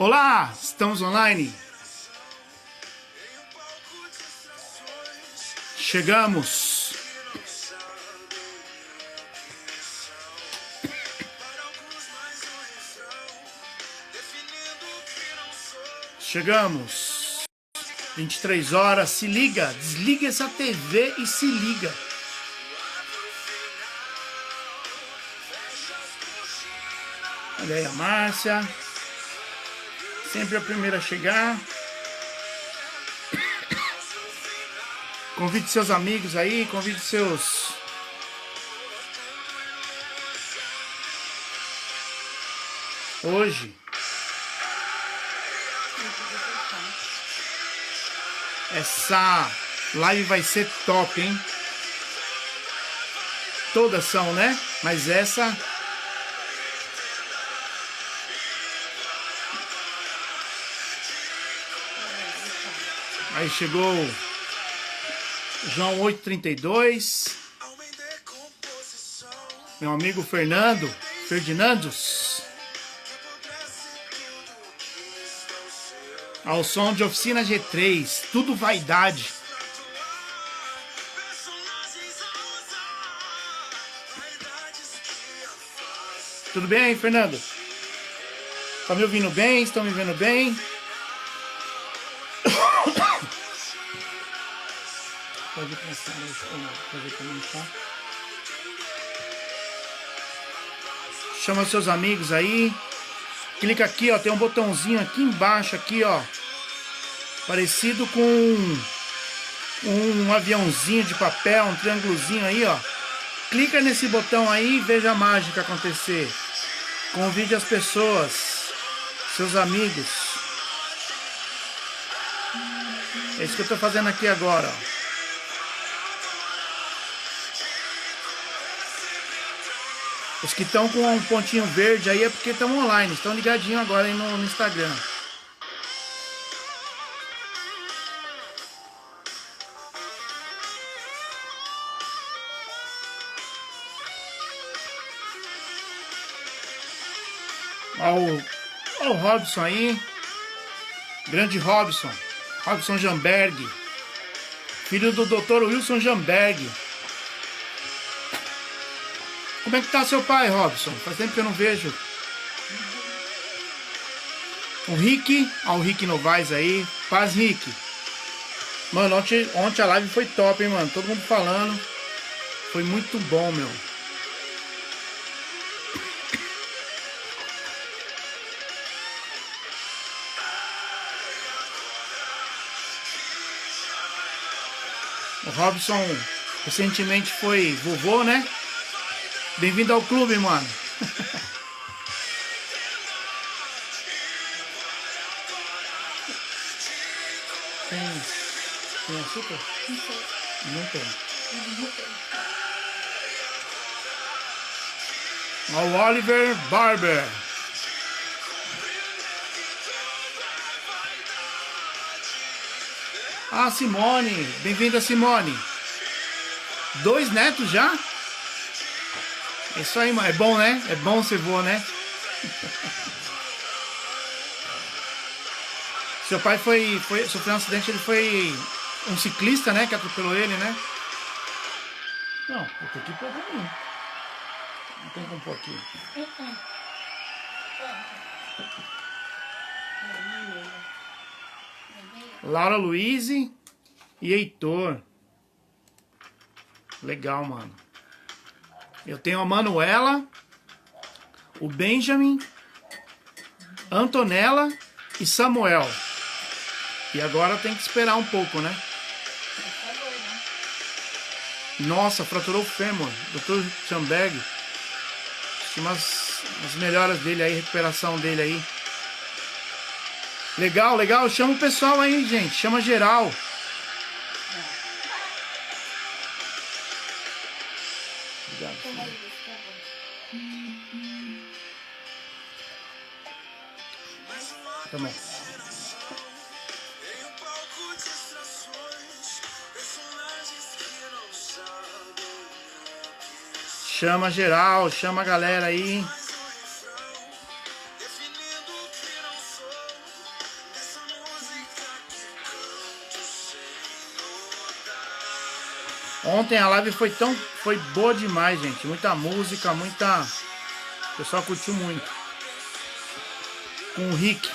Olá, estamos online. Chegamos. Chegamos. 23 horas, se liga, desliga essa TV e se liga. Olha aí a Márcia. Sempre a primeira a chegar. Convide seus amigos aí, convide seus... Hoje essa live vai ser top, hein? Todas são, né? Mas essa... Aí chegou João 832. Meu amigo Ferdinandos. Ao som de Oficina G3. Tudo vaidade. Tudo bem, Fernando? Tá me ouvindo bem? Estão me vendo bem? Pode fazer comentar. Chama seus amigos aí. Clica aqui, ó. Tem um botãozinho aqui embaixo, aqui, ó. Parecido com um aviãozinho de papel, um triângulozinho aí, ó. Clica nesse botão aí e veja a mágica acontecer. Convide as pessoas, seus amigos. É isso que eu tô fazendo aqui agora, ó. Os que estão com um pontinho verde aí é porque estão online, estão ligadinhos agora aí no Instagram. Olha o Robson aí. Grande Robson. Robson Jamberg. Filho do Dr. Wilson Jamberg. Como é que tá seu pai, Robson? Faz tempo que eu não vejo. O Rick. Olha o Rick Novaes aí. Paz, Rick. Mano, ontem a live foi top, hein, mano. Todo mundo falando. Foi muito bom, meu. O Robson recentemente foi vovô, né? Bem-vindo ao clube, mano. Tem açúcar? Não tem. Olha o Oliver Barber. Ah, Simone. Bem-vinda, Simone. 2 netos já? É isso aí, mano. É bom, né? É bom ser vô, né? Seu pai sofreu um acidente, ele foi um ciclista, né? Que atropelou ele, né? Não, eu tô aqui pra mim. Não tem como pôr aqui. Laura Luiz e Heitor. Legal, mano. Eu tenho a Manuela, o Benjamin, Antonella e Samuel. E agora tem que esperar um pouco, né? Nossa, fraturou o fêmur. Dr. Schamberg. Umas melhoras dele aí, recuperação dele aí. Legal, legal. Chama o pessoal aí, gente. Chama geral. Obrigado. Tá bom. Chama geral, chama a galera aí. Ontem a live foi boa demais, gente. Muita música, muita... O pessoal curtiu muito. Com o Rick.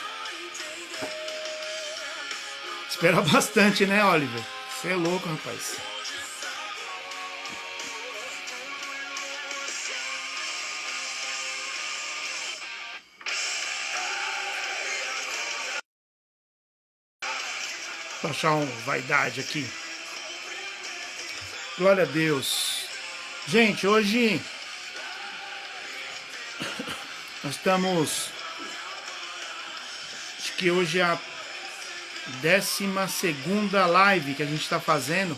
Espera bastante, né, Oliver? Você é louco, rapaz. Vou achar um vaidade aqui. Glória a Deus. Gente, hoje nós estamos... Acho que hoje é a 12ª live que a gente está fazendo.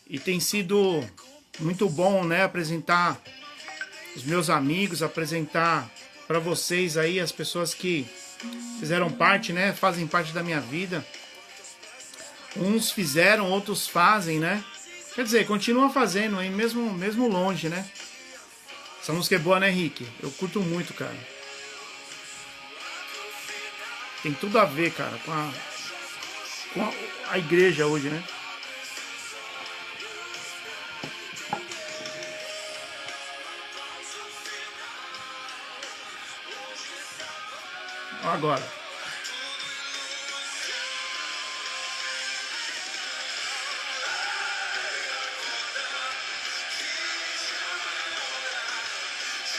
E tem sido muito bom, né? Apresentar os meus amigos, apresentar para vocês aí as pessoas que fizeram parte, né? Fazem parte da minha vida. Uns fizeram, outros fazem, né? Quer dizer, continuam fazendo aí, mesmo longe, né? Essa música é boa, né, Rick? Eu curto muito, cara. Tem tudo a ver, cara, com a igreja hoje, né? Agora.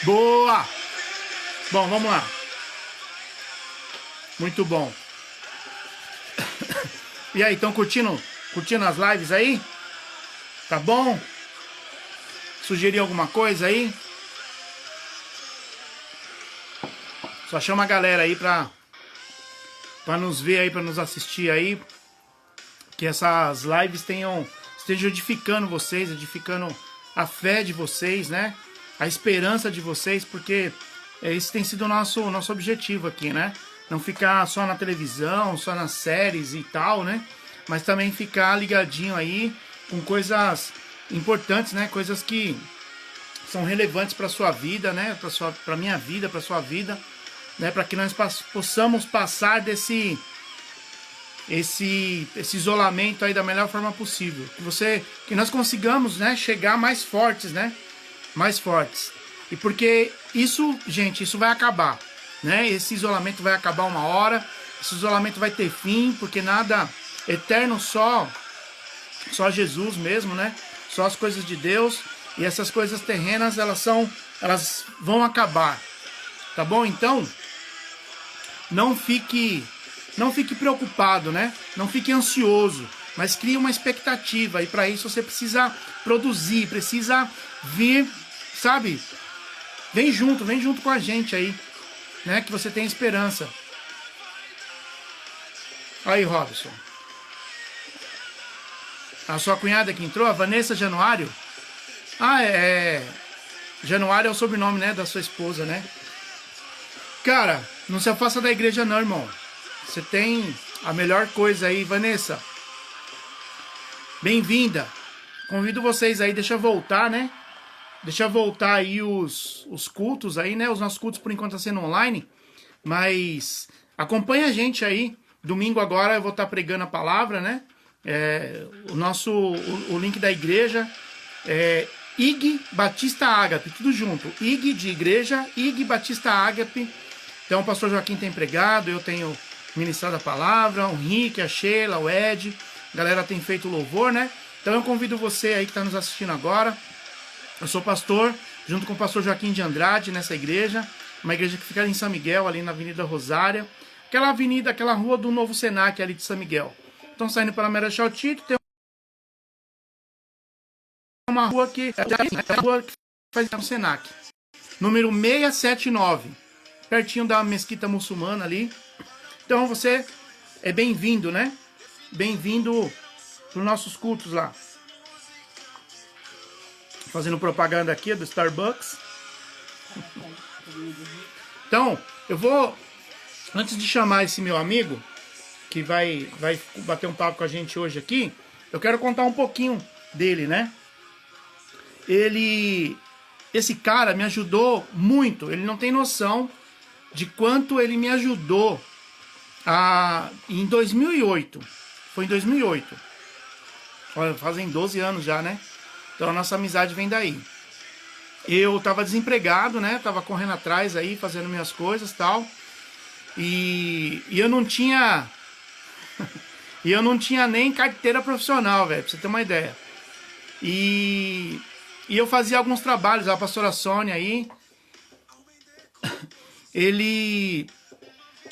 Boa! Bom, vamos lá. Muito bom. E aí, estão curtindo as lives aí? Tá bom? Sugerir alguma coisa aí? Só chama a galera aí pra nos ver aí, pra nos assistir aí. Que essas lives estejam edificando vocês, edificando a fé de vocês, né? A esperança de vocês, porque esse tem sido o nosso objetivo aqui, né? Não ficar só na televisão, só nas séries e tal, né? Mas também ficar ligadinho aí com coisas importantes, né? Coisas que são relevantes para sua vida, né? Para minha vida, para sua vida, né? Para que nós possamos passar desse isolamento aí da melhor forma possível. Que nós consigamos, né? Chegar mais fortes, né? Mais fortes. E porque isso, gente, isso vai acabar, né? Esse isolamento vai acabar uma hora, esse isolamento vai ter fim, porque nada eterno, só Jesus mesmo, né? Só as coisas de Deus, e essas coisas terrenas, elas vão acabar. Tá bom? Então, não fique preocupado, né? Não fique ansioso, mas crie uma expectativa, e para isso você precisa produzir, precisa vir, sabe? Vem junto com a gente aí, né? Que você tem esperança. Aí, Robson. A sua cunhada que entrou, a Vanessa Januário. Ah, Januário é o sobrenome, né? Da sua esposa, né? Cara, não se afasta da igreja não, irmão. Você tem a melhor coisa aí, Vanessa. Bem-vinda. Convido vocês aí, deixa eu voltar, né? Deixa eu voltar aí os cultos aí, né? Os nossos cultos por enquanto tá sendo online. Mas acompanha a gente aí. Domingo agora eu vou estar pregando a palavra, né? O link da igreja é IG Batista Ágape, tudo junto. IG de igreja, IG Batista Ágape. Então o pastor Joaquim tem pregado, eu tenho ministrado a palavra, o Henrique, a Sheila, o Ed. A galera tem feito louvor, né? Então eu convido você aí que está nos assistindo agora. Eu sou pastor, junto com o pastor Joaquim de Andrade, nessa igreja. Uma igreja que fica em São Miguel, ali na Avenida Rosária. Aquela rua do Novo Senac, ali de São Miguel. Então, saindo pela Marechal Tito, tem uma rua que faz o Senac. Número 679. Pertinho da Mesquita Muçulmana ali. Então, você é bem-vindo, né? Bem-vindo para os nossos cultos lá. Fazendo propaganda aqui do Starbucks. Então, eu vou, antes de chamar esse meu amigo, que vai bater um papo com a gente hoje aqui, eu quero contar um pouquinho dele, né? Esse cara me ajudou muito, ele não tem noção de quanto ele me ajudou em 2008. Foi em 2008. fazem 12 anos já, né? Então a nossa amizade vem daí. Eu tava desempregado, né? Tava correndo atrás aí, fazendo minhas coisas e tal. E eu não tinha. E eu não tinha nem carteira profissional, velho, pra você ter uma ideia. E eu fazia alguns trabalhos, a pastora Sônia aí.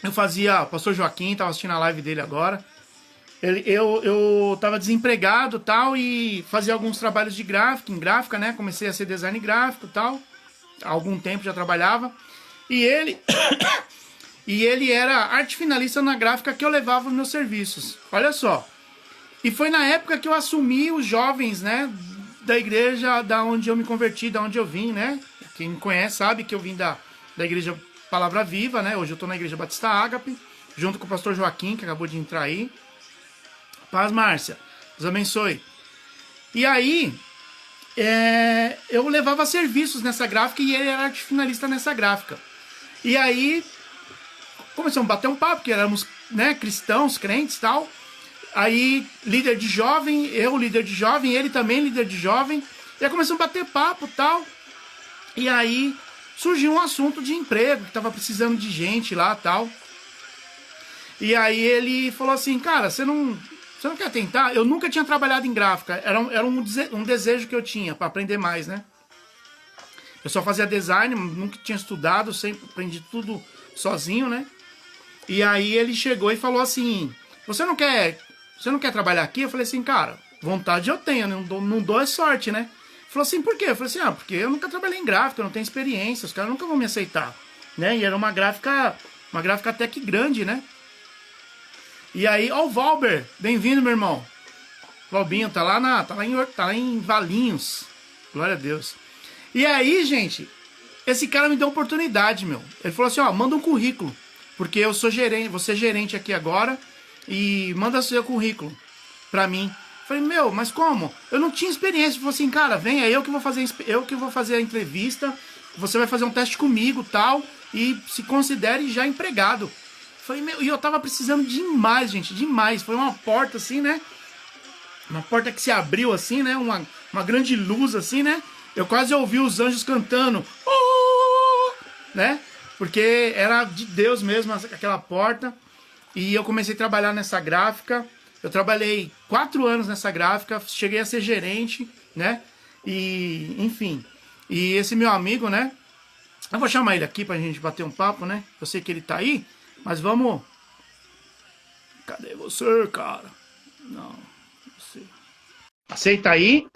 Eu fazia, o pastor Joaquim, tava assistindo a live dele agora. Eu tava desempregado e tal, e fazia alguns trabalhos de gráfica, em gráfica, né? Comecei a ser design gráfico e tal. Há algum tempo já trabalhava. E ele, e ele era arte finalista na gráfica que eu levava os meus serviços. Olha só. E foi na época que eu assumi os jovens, né? Da igreja da onde eu me converti, da onde eu vim, né? Quem me conhece sabe que eu vim da igreja Palavra Viva, né? Hoje eu tô na igreja Batista Ágape, junto com o pastor Joaquim, que acabou de entrar aí. Paz, Márcia. Deus abençoe. E aí, eu levava serviços nessa gráfica e ele era arte finalista nessa gráfica. E aí, começamos a bater um papo, porque éramos, né, cristãos, crentes e tal. Aí, líder de jovem, eu líder de jovem, ele também líder de jovem. E aí começamos a bater papo e tal. E aí, surgiu um assunto de emprego, que tava precisando de gente lá e tal. E aí ele falou assim, cara, você não quer tentar? Eu nunca tinha trabalhado em gráfica, era um desejo que eu tinha para aprender mais, né? Eu só fazia design, nunca tinha estudado, sempre aprendi tudo sozinho, né? E aí ele chegou e falou assim, você não quer trabalhar aqui? Eu falei assim, cara, vontade eu tenho, não dou sorte, né? Ele falou assim, por quê? Eu falei assim, porque eu nunca trabalhei em gráfica, eu não tenho experiência, os caras nunca vão me aceitar, né? E era uma gráfica até que grande, né? E aí, ó o Valber, bem-vindo, meu irmão. Valbinho, tá lá em Valinhos. Glória a Deus. E aí, gente, esse cara me deu oportunidade, meu. Ele falou assim, ó, manda um currículo, porque eu sou gerente, vou ser gerente aqui agora, e manda seu currículo pra mim. Eu falei, meu, mas como? Eu não tinha experiência. Ele falou assim, cara, vem aí, eu que vou fazer a entrevista, você vai fazer um teste comigo, tal, e se considere já empregado. Falei, meu, e eu tava precisando demais, gente, demais. Foi uma porta assim, né? Uma porta que se abriu assim, né? Uma grande luz assim, né? Eu quase ouvi os anjos cantando, oh! Né? Porque era de Deus mesmo aquela porta. E eu comecei a trabalhar nessa gráfica. Eu trabalhei 4 anos nessa gráfica, cheguei a ser gerente, né? E, enfim. E esse meu amigo, né? Eu vou chamar ele aqui pra gente bater um papo, né? Eu sei que ele tá aí. Mas vamos... Cadê você, cara? Não, você... Aceita aí.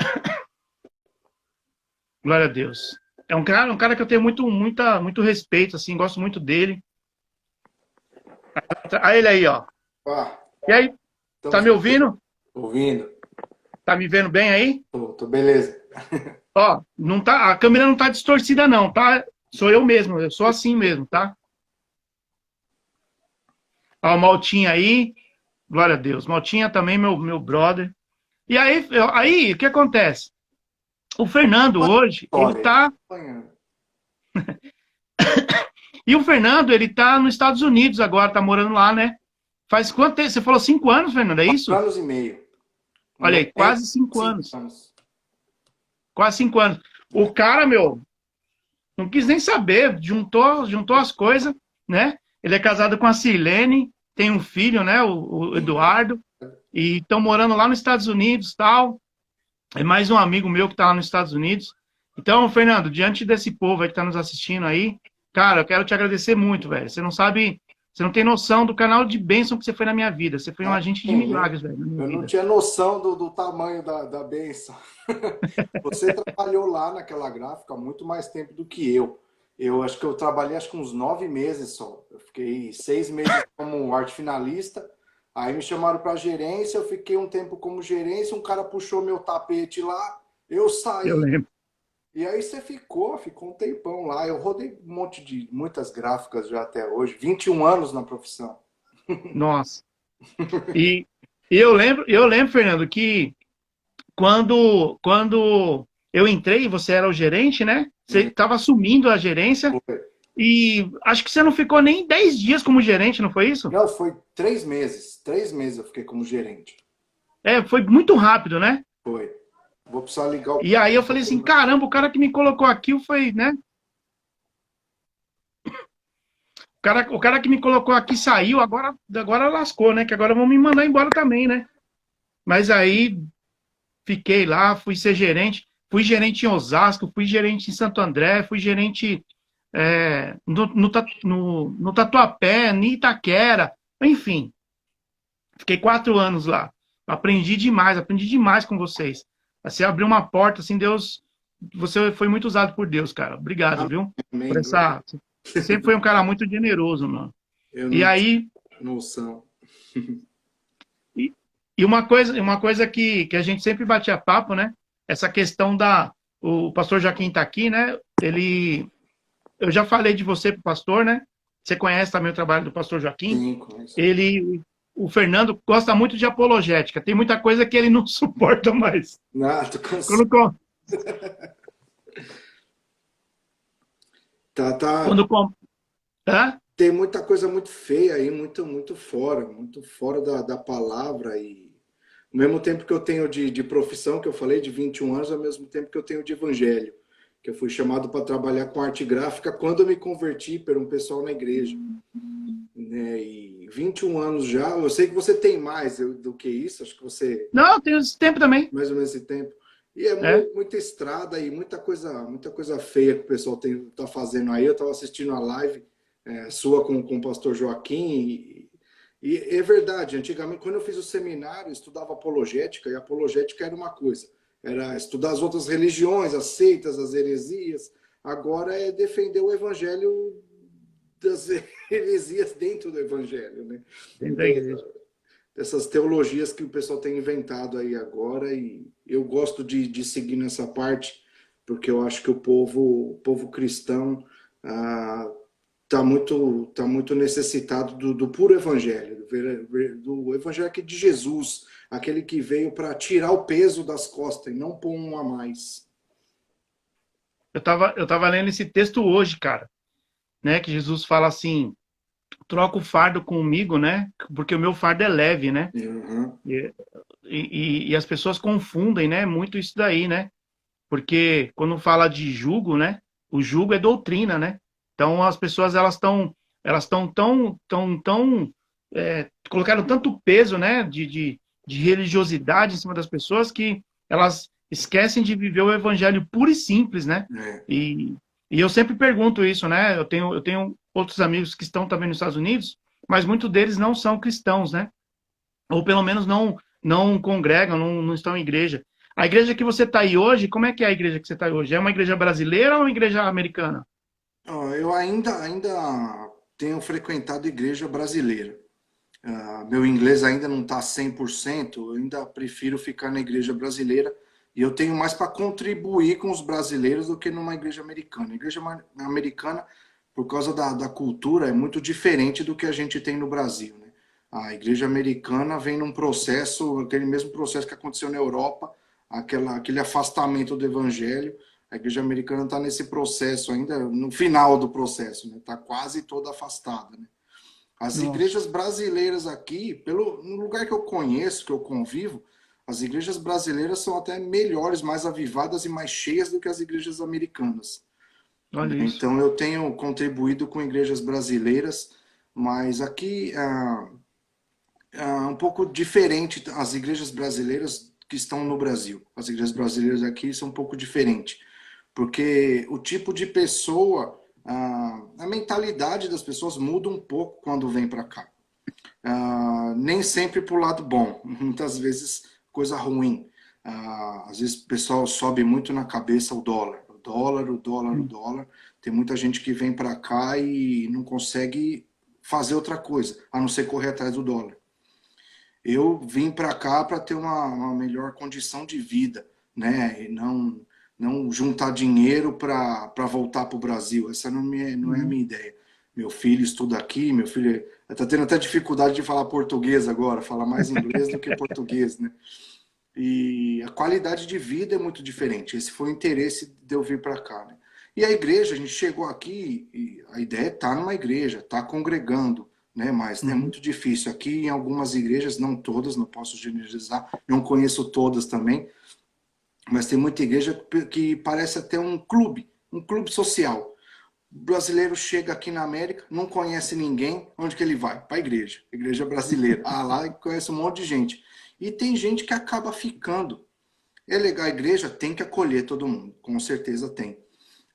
Glória a Deus. É um cara que eu tenho muito respeito, assim, gosto muito dele. Aí ele aí, ó. Ah, E aí, tá me ouvindo? ouvindo. Tá me vendo bem aí? Tô beleza. Ó, não tá, a câmera não tá distorcida não, tá? Sou eu mesmo, eu sou assim mesmo, tá? Ó, o Maltinha aí, glória a Deus. Maltinha também, meu brother. E aí, o que acontece? O Fernando hoje, ele Olha, tá... E o Fernando, ele tá nos Estados Unidos agora, tá morando lá, né? Faz quanto tempo? Você falou 5 anos, Fernando, é isso? 4 anos e meio. Olha aí, quase 5 anos. Quase 5 anos. O cara, meu, não quis nem saber, juntou as coisas, né? Ele é casado com a Silene, tem um filho, né? O Eduardo. E estão morando lá nos Estados Unidos, tal. É mais um amigo meu que tá lá nos Estados Unidos. Então, Fernando, diante desse povo aí que tá nos assistindo aí, cara, eu quero te agradecer muito, velho. Você não sabe, você não tem noção do canal de bênção que você foi na minha vida. Você foi um agente de milagres, velho, na minha Eu vida. não tinha noção do tamanho da bênção. Você trabalhou lá naquela gráfica há muito mais tempo do que eu. Eu acho que eu trabalhei uns 9 meses só. Eu fiquei 6 meses como arte finalista. Aí me chamaram para gerência, eu fiquei um tempo como gerência, um cara puxou meu tapete lá, eu saí. Eu lembro. E aí você ficou um tempão lá. Eu rodei muitas gráficas já até hoje, 21 anos na profissão. Nossa. E eu lembro, Fernando, que quando eu entrei, você era o gerente, né? Você estava assumindo a gerência. Foi. E acho que você não ficou nem 10 dias como gerente, não foi isso? Não, foi 3 meses. 3 meses eu fiquei como gerente. foi muito rápido, né? Foi. Vou precisar ligar o... E aí eu falei assim, caramba, o cara que me colocou aqui foi, né? O cara que me colocou aqui saiu, agora lascou, né? Que agora vão me mandar embora também, né? Mas aí fiquei lá, fui ser gerente, fui gerente em Osasco, fui gerente em Santo André, fui gerente no Tatuapé, em Itaquera, enfim. Fiquei 4 anos lá. Aprendi demais com vocês. Você abriu uma porta, assim, Deus. Você foi muito usado por Deus, cara. Obrigado, viu? Por Amém. essa. Você sempre foi um cara muito generoso, mano. Eu E não tinha aí, noção. e, e uma coisa que a gente sempre batia papo, né? Essa questão da. O pastor Joaquim tá aqui, né? Eu já falei de você pro pastor, né? Você conhece também o trabalho do pastor Joaquim? Sim, conheço. O Fernando gosta muito de apologética. Tem muita coisa que ele não suporta mais. Ah, tô cansado. Quando, com- Tá, tá. quando, com- Hã? Tem muita coisa muito feia aí, muito fora da palavra. E ao mesmo tempo que eu tenho de profissão, que eu falei, de 21 anos, ao mesmo tempo que eu tenho de evangelho, que eu fui chamado para trabalhar com arte gráfica quando eu me converti por um pessoal na igreja. Né? E 21 anos já, eu sei que você tem mais do que isso, acho que você Não, tem esse tempo também. mais ou menos esse tempo. E é É. muita estrada e muita coisa feia que o pessoal tá fazendo aí. Eu estava assistindo a live sua com o pastor Joaquim e é verdade. Antigamente, quando eu fiz o seminário, eu estudava apologética e apologética era uma coisa, era estudar as outras religiões, as seitas, as heresias. Agora é defender o evangelho das heresias dentro do evangelho, né? Dentro da igreja. Dessas teologias que o pessoal tem inventado aí agora, e eu gosto de seguir nessa parte, porque eu acho que o povo cristão tá muito necessitado do puro evangelho, do evangelho aqui de Jesus, aquele que veio para tirar o peso das costas e não pôr um a mais. Eu tava lendo esse texto hoje, cara, né? Que Jesus fala assim: troca o fardo comigo, né? Porque o meu fardo é leve, né? Uhum. E as pessoas confundem, né? Muito isso daí, né? Porque quando fala de jugo, né? O jugo é doutrina, né? Então as pessoas elas estão tão colocaram tanto peso, né? De religiosidade em cima das pessoas que elas esquecem de viver o evangelho puro e simples, né? É. E, e eu sempre pergunto isso, né? Eu tenho outros amigos que estão também nos Estados Unidos, mas muitos deles não são cristãos, né? Ou pelo menos não congregam, não estão em igreja. A igreja que você está aí hoje, como é que é a igreja que você está aí hoje? É uma igreja brasileira ou uma igreja americana? Ó, eu ainda tenho frequentado igreja brasileira. Meu inglês ainda não está 100%, eu ainda prefiro ficar na igreja brasileira e eu tenho mais para contribuir com os brasileiros do que numa igreja americana. A igreja americana, por causa da cultura, é muito diferente do que a gente tem no Brasil, né? A igreja americana vem num processo, aquele mesmo processo que aconteceu na Europa, aquele afastamento do evangelho. A igreja americana está nesse processo ainda, no final do processo, né? Está quase toda afastada, né? As Nossa, igrejas brasileiras aqui, no lugar que eu conheço, que eu convivo, as igrejas brasileiras são até melhores, mais avivadas e mais cheias do que as igrejas americanas. olha isso. Então eu tenho contribuído com igrejas brasileiras, mas aqui um pouco diferente as igrejas brasileiras que estão no Brasil. As igrejas brasileiras aqui são um pouco diferentes, porque o tipo de pessoa, a mentalidade das pessoas muda um pouco quando vem para cá. Nem sempre para o lado bom, muitas vezes coisa ruim. Às vezes o pessoal sobe muito na cabeça o dólar. O dólar, o dólar, o dólar. Tem muita gente que vem para cá e não consegue fazer outra coisa, a não ser correr atrás do dólar. Eu vim para cá para ter uma melhor condição de vida, né? E não juntar dinheiro para voltar para o Brasil. Essa não é a Uhum. minha ideia. Meu filho estuda aqui, meu filho está tendo até dificuldade de falar português agora, fala mais inglês do que português, né? E a qualidade de vida é muito diferente. Esse foi o interesse de eu vir para cá, né? E a igreja, a gente chegou aqui e a ideia é estar numa igreja, estar congregando, né? Mas é Uhum. muito difícil. Aqui em algumas igrejas, não todas, não posso generalizar, não conheço todas também, mas tem muita igreja que parece até um clube social. O brasileiro chega aqui na América, não conhece ninguém, onde que ele vai? Para a igreja brasileira. Ah, lá conhece um monte de gente. E tem gente que acaba ficando. É legal, a igreja tem que acolher todo mundo, com certeza tem.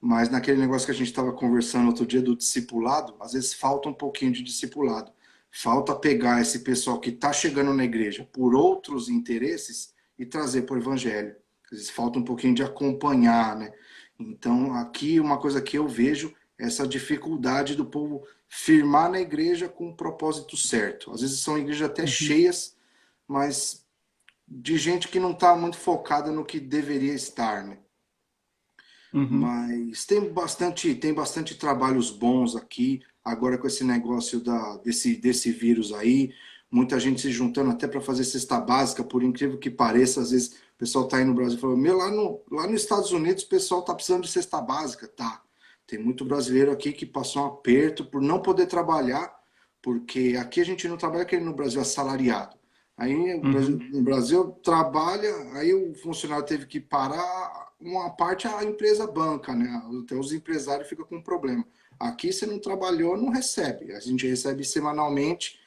Mas naquele negócio que a gente estava conversando outro dia do discipulado, às vezes falta um pouquinho de discipulado. Falta pegar esse pessoal que está chegando na igreja por outros interesses e trazer para o evangelho. Às vezes falta um pouquinho de acompanhar, né? Então, aqui uma coisa que eu vejo é essa dificuldade do povo firmar na igreja com o propósito certo. Às vezes são igrejas até Uhum. cheias, mas de gente que não está muito focada no que deveria estar, né? Uhum. Mas tem bastante trabalhos bons aqui. Agora com esse negócio desse vírus aí, muita gente se juntando até para fazer cesta básica, por incrível que pareça, às vezes o pessoal está aí no Brasil e fala, meu, lá nos Estados Unidos o pessoal está precisando de cesta básica. Tá, tem muito brasileiro aqui que passou um aperto por não poder trabalhar, porque aqui a gente não trabalha que no Brasil assalariado. Aí Uhum. no Brasil trabalha, aí o funcionário teve que parar, uma parte a empresa banca, né? Até os empresários ficam com problema. Aqui você não trabalhou, não recebe. A gente recebe semanalmente,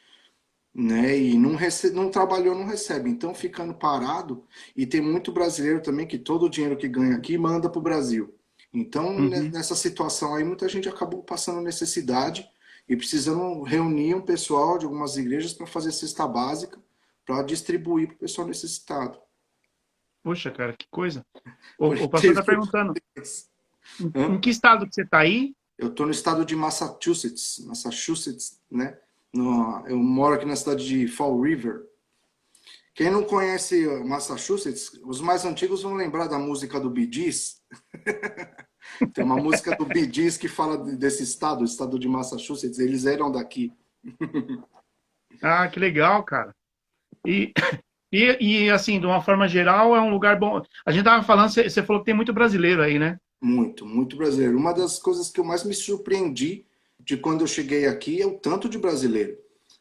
né? E não trabalhou, não recebe. Então ficando parado, e tem muito brasileiro também que todo o dinheiro que ganha aqui manda para o Brasil. Então, Uhum. nessa situação aí, muita gente acabou passando necessidade e precisando reunir um pessoal de algumas igrejas para fazer cesta básica para distribuir para o pessoal necessitado. Poxa, cara, que coisa. Por O pastor incrível está que perguntando, pareça. em que estado que você está aí? Eu estou no estado de Massachusetts, né? Eu moro aqui na cidade de Fall River. Quem não conhece Massachusetts, os mais antigos vão lembrar da música do Bee Gees. Tem uma música do Bee Gees que fala desse estado, o estado de Massachusetts. Eles eram daqui. Ah, que legal, cara. E, assim, de uma forma geral, é um lugar bom. A gente tava falando, você falou que tem muito brasileiro aí, né? Muito, muito brasileiro. Uma das coisas que eu mais me surpreendi de quando eu cheguei aqui é o tanto de brasileiro.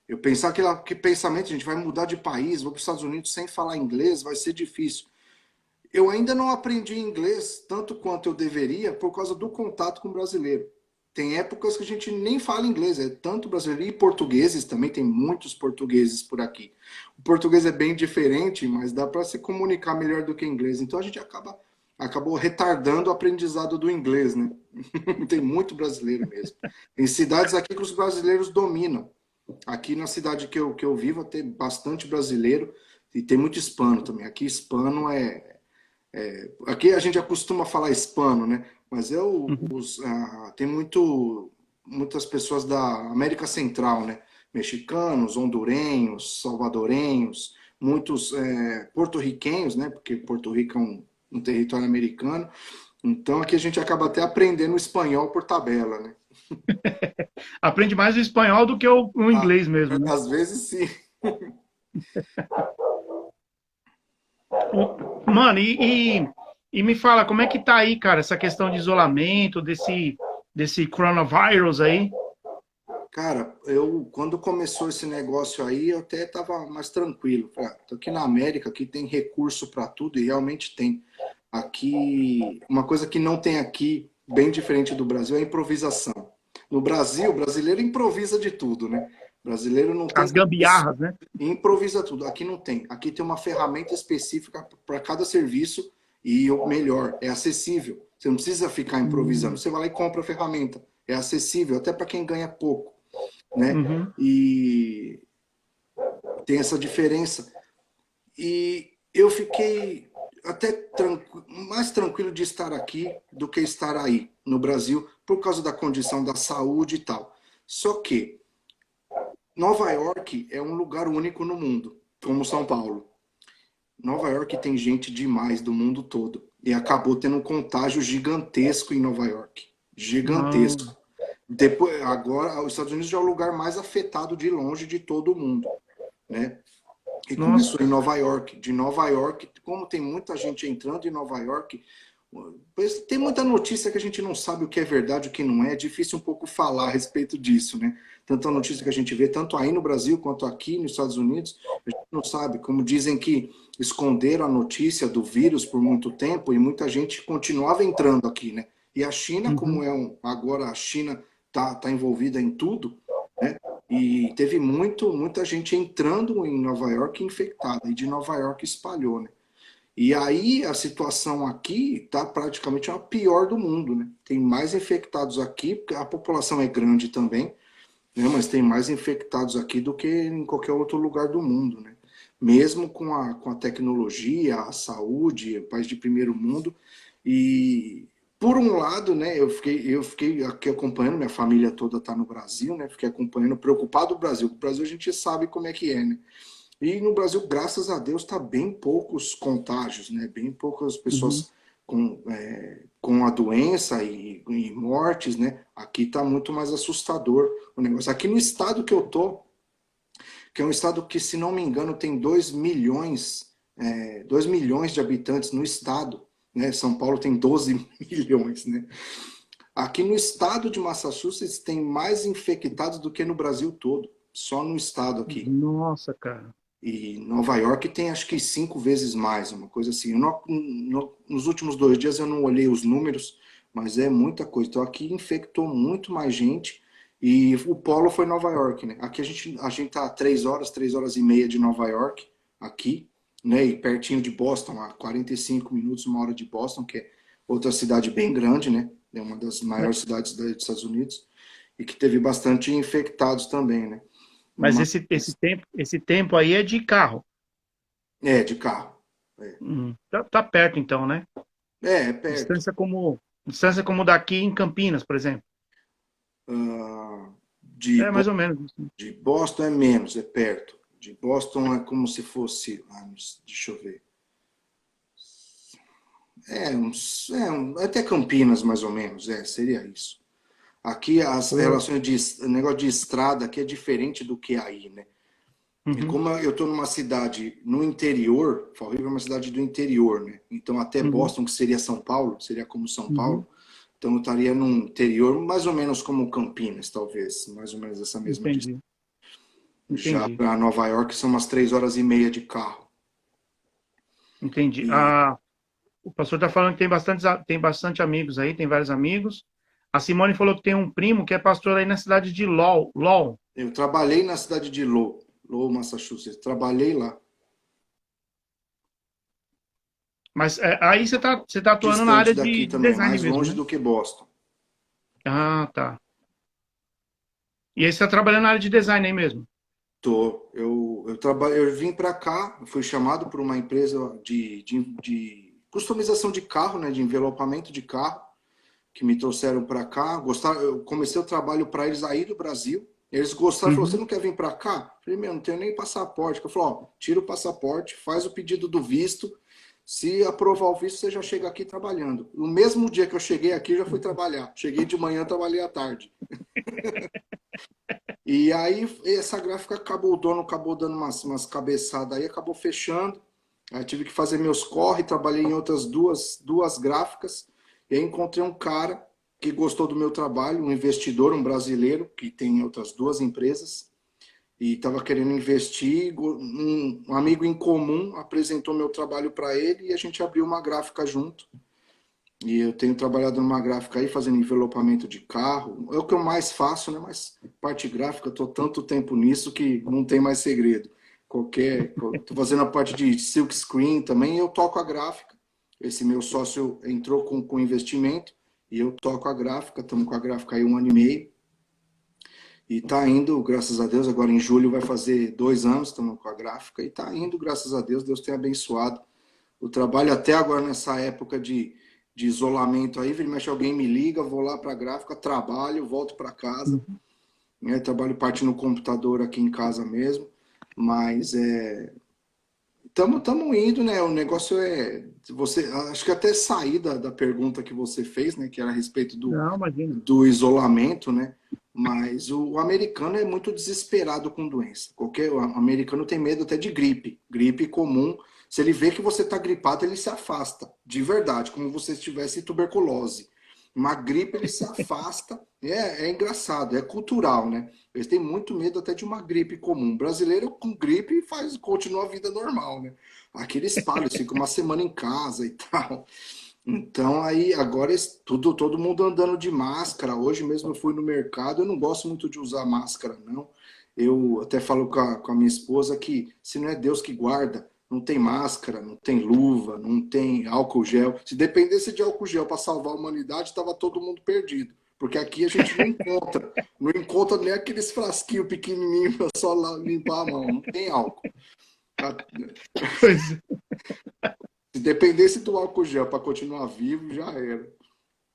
Eu pensava que pensamento, a gente vai mudar de país, vou para os Estados Unidos sem falar inglês, vai ser difícil. Eu ainda não aprendi inglês tanto quanto eu deveria por causa do contato com o brasileiro. Tem épocas que a gente nem fala inglês, é tanto brasileiro e portugueses também, tem muitos portugueses por aqui. O português é bem diferente, mas dá para se comunicar melhor do que inglês. Então a gente acabou retardando o aprendizado do inglês, né? Tem muito brasileiro mesmo. Tem cidades aqui que os brasileiros dominam. Aqui na cidade que eu vivo tem bastante brasileiro e tem muito hispano também. Aqui hispano aqui a gente acostuma falar hispano, né? Mas Uhum. tem muitas pessoas da América Central, né? Mexicanos, hondurenhos, salvadorenhos, muitos porto-riquenhos, né? Porque Porto Rico é um território americano. Então aqui a gente acaba até aprendendo espanhol por tabela, né? Aprende mais o espanhol do que o Ah, inglês mesmo, né? às vezes sim. Mano, e me fala, como é que tá aí, cara, essa questão de isolamento, desse coronavírus aí? Cara, quando começou esse negócio aí, eu até estava mais tranquilo. Falei, tô aqui na América, aqui tem recurso para tudo e realmente tem. Aqui, uma coisa que não tem aqui, bem diferente do Brasil, é a improvisação. No Brasil, o brasileiro improvisa de tudo, né? O brasileiro não tem As cabeça gambiarras, né? e improvisa tudo. Aqui não tem. Aqui tem uma ferramenta específica para cada serviço e o melhor, é acessível. Você não precisa ficar improvisando. Uhum. Você vai lá e compra a ferramenta. É acessível, até para quem ganha pouco, né? Uhum. E tem essa diferença. E eu fiquei até mais tranquilo de estar aqui do que estar aí no Brasil por causa da condição da saúde e tal. Só que Nova York é um lugar único no mundo, como São Paulo. Nova York tem gente demais do mundo todo e acabou tendo um contágio gigantesco em Nova York, Não, gigantesco. Depois, agora, os Estados Unidos já é o lugar mais afetado de longe de todo o mundo, né? E nossa. começou em Nova York. De Nova York, como tem muita gente entrando em Nova York, Tem muita notícia que a gente não sabe o que é verdade, o que não é. É difícil um pouco falar a respeito disso, né? Tanta notícia que a gente vê, tanto aí no Brasil quanto aqui nos Estados Unidos, a gente não sabe. Como dizem que esconderam a notícia do vírus por muito tempo e muita gente continuava entrando aqui, né? E a China, como Uhum. é agora a China tá envolvida em tudo, né? E teve muita gente entrando em Nova York infectada, e de Nova York espalhou, né? E aí a situação aqui está praticamente a pior do mundo, né? Tem mais infectados aqui, porque a população é grande também, né? Mas tem mais infectados aqui do que em qualquer outro lugar do mundo, né? Mesmo com a tecnologia, a saúde, país de primeiro mundo. E por um lado, né, eu fiquei aqui acompanhando, minha família toda está no Brasil, né? Fiquei acompanhando, preocupado o Brasil. O Brasil a gente sabe como é que é, né? E no Brasil, graças a Deus, está bem poucos contágios, né? Bem poucas Uhum. pessoas com a doença e mortes, né? Aqui está muito mais assustador o negócio. Aqui no estado que eu tô, que é um estado que, se não me engano, tem 2 milhões de habitantes no estado, né? São Paulo tem 12 milhões, né? Aqui no estado de Massachusetts tem mais infectados do que no Brasil todo, só no estado aqui. Nossa, cara. E Nova York tem acho que 5 vezes mais, uma coisa assim. Nos últimos 2 dias eu não olhei os números, mas é muita coisa. Então aqui infectou muito mais gente e o polo foi Nova York, né? Aqui a gente tá a 3 horas, 3 horas e meia de Nova York, aqui, né? E pertinho de Boston, a 45 minutos, 1 hora de Boston, que é outra cidade bem grande, né? É uma das Mas, maiores cidades dos Estados Unidos e que teve bastante infectados também, né? mas Mas esse tempo aí é de carro. de carro. É. Tá perto, então, né? É perto. Distância como daqui em Campinas, por exemplo. Ah, de, É mais ou menos isso. de Boston é menos, é perto. De Boston é como se fosse. Deixa eu ver. Até Campinas, mais ou menos, seria isso. Aqui as Pô. relações o negócio de estrada aqui é diferente do que aí, né? E Uhum, como eu estou numa cidade no interior, Fall River é uma cidade do interior, né? Então até uhum, Boston, que seria São Paulo, seria como São uhum. Paulo, então eu estaria no interior, mais ou menos como Campinas, talvez, mais ou menos essa mesma distância. Entendi, Já entendi, para Nova York são umas 3 horas e meia de carro. entendi. E O pastor está falando que tem bastante amigos aí, tem vários amigos. A Simone falou que tem um primo que é pastor aí na cidade de Lowell. Lowell. eu trabalhei na cidade de Lowell, Massachusetts. Trabalhei lá, Mas aí você tá atuando na distante área daqui de também, design mais mesmo, longe né? do que Boston. Ah, tá. E aí você está trabalhando na área de design aí mesmo? Tô. Eu vim para cá, fui chamado por uma empresa de customização de carro, né, de envelopamento de carro, que me trouxeram para cá. Eu comecei o trabalho para eles aí do Brasil. Eles gostaram, falou: "Você Uhum. não quer vir para cá?" Eu falei: "Meu, não tenho nem passaporte." Eu falei: "Ó, tira o passaporte, faz o pedido do visto. Se aprovar o visto, você já chega aqui trabalhando." No mesmo dia que eu cheguei aqui, eu já fui trabalhar. Cheguei de manhã, trabalhei à tarde. E aí essa gráfica acabou, o dono acabou dando umas cabeçadas aí, acabou fechando. Aí tive que fazer meus corre, trabalhei em outras duas gráficas. E aí encontrei um cara que gostou do meu trabalho, um investidor, um brasileiro, que tem outras 2 empresas, e estava querendo investir. Um amigo em comum apresentou meu trabalho para ele e a gente abriu uma gráfica junto. E eu tenho trabalhado numa gráfica aí, fazendo envelopamento de carro. É o que eu mais faço, né? Mas parte gráfica, estou tanto tempo nisso que não tem mais segredo. Estou fazendo a parte de silk screen também, eu toco a gráfica. Esse meu sócio entrou com investimento e eu toco a gráfica. Estamos com a gráfica aí 1 ano e meio. E está indo, graças a Deus. Agora em julho vai fazer 2 anos, estamos com a gráfica. E está indo, graças a Deus. Deus tem abençoado o trabalho até agora nessa época de isolamento aí. Vira e mexe, alguém me liga, vou lá para a gráfica, trabalho, volto para casa, Uhum. né? Trabalho parte no computador aqui em casa mesmo, mas estamos indo, né? O negócio você, acho que até sair da pergunta que você fez, né? Que era a respeito Não, imagina. do isolamento, né? Mas o americano é muito desesperado com doença. O americano tem medo até de gripe comum. Se ele vê que você está gripado, ele se afasta, de verdade, como se você tivesse tuberculose. Uma gripe, ele se afasta. É engraçado, é cultural, né? Eles têm muito medo até de uma gripe comum. Brasileiro com gripe continua a vida normal, né? Aqui eles espalham, eles ficam uma semana em casa e tal. Então, aí, agora todo mundo andando de máscara. Hoje mesmo eu fui no mercado, eu não gosto muito de usar máscara, não. Eu até falo com a minha esposa que se não é Deus que guarda, não tem máscara, não tem luva, não tem álcool gel. Se dependesse de álcool gel para salvar a humanidade, estava todo mundo perdido. Porque aqui a gente não encontra nem aqueles frasquinhos pequenininhos para só limpar a mão, não tem álcool. Pois é. Se dependesse do álcool gel para continuar vivo, já era.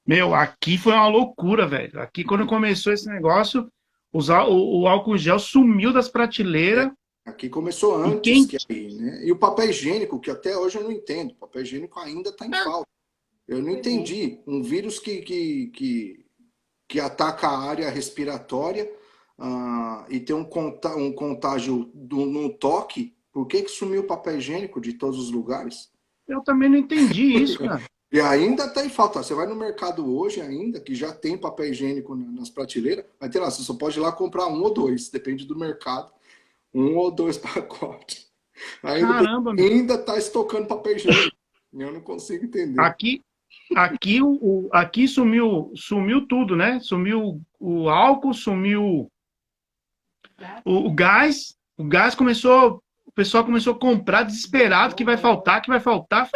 Meu, aqui foi uma loucura, velho. Aqui, quando começou esse negócio, o álcool gel sumiu das prateleiras. Aqui começou E antes quem. que aí, né? E o papel higiênico, que até hoje eu não entendo. O papel higiênico ainda está em falta. Eu não entendi. Um vírus que ataca a área respiratória e tem um contágio no toque, por que sumiu o papel higiênico de todos os lugares? Eu também não entendi isso, cara. E ainda está em falta. Você vai no mercado hoje ainda, que já tem papel higiênico nas prateleiras, vai ter lá, você só pode ir lá comprar um ou dois, depende do mercado. Um ou dois pacotes. Caramba, meu. Ainda está estocando papel higiênico. Eu não consigo entender. Aqui, aqui sumiu tudo, né? Sumiu o álcool, sumiu o gás. O gás começou. O pessoal começou a comprar desesperado que vai faltar, que vai faltar.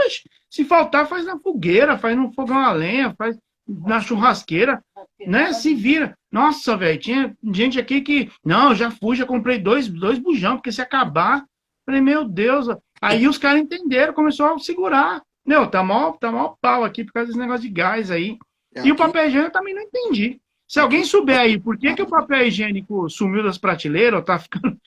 Se faltar, faz na fogueira, faz no fogão a lenha, faz na churrasqueira, né? Se vira. Nossa, velho, tinha gente aqui que. Não, já fui, já comprei dois bujão, porque se acabar. Falei, meu Deus. Aí os caras entenderam, começou a segurar. Meu, tá mó pau aqui por causa desse negócio de gás aí. E o Aqui, papel higiênico eu também não entendi. Se alguém aqui, souber aí por que o papel higiênico sumiu das prateleiras, ou tá ficando.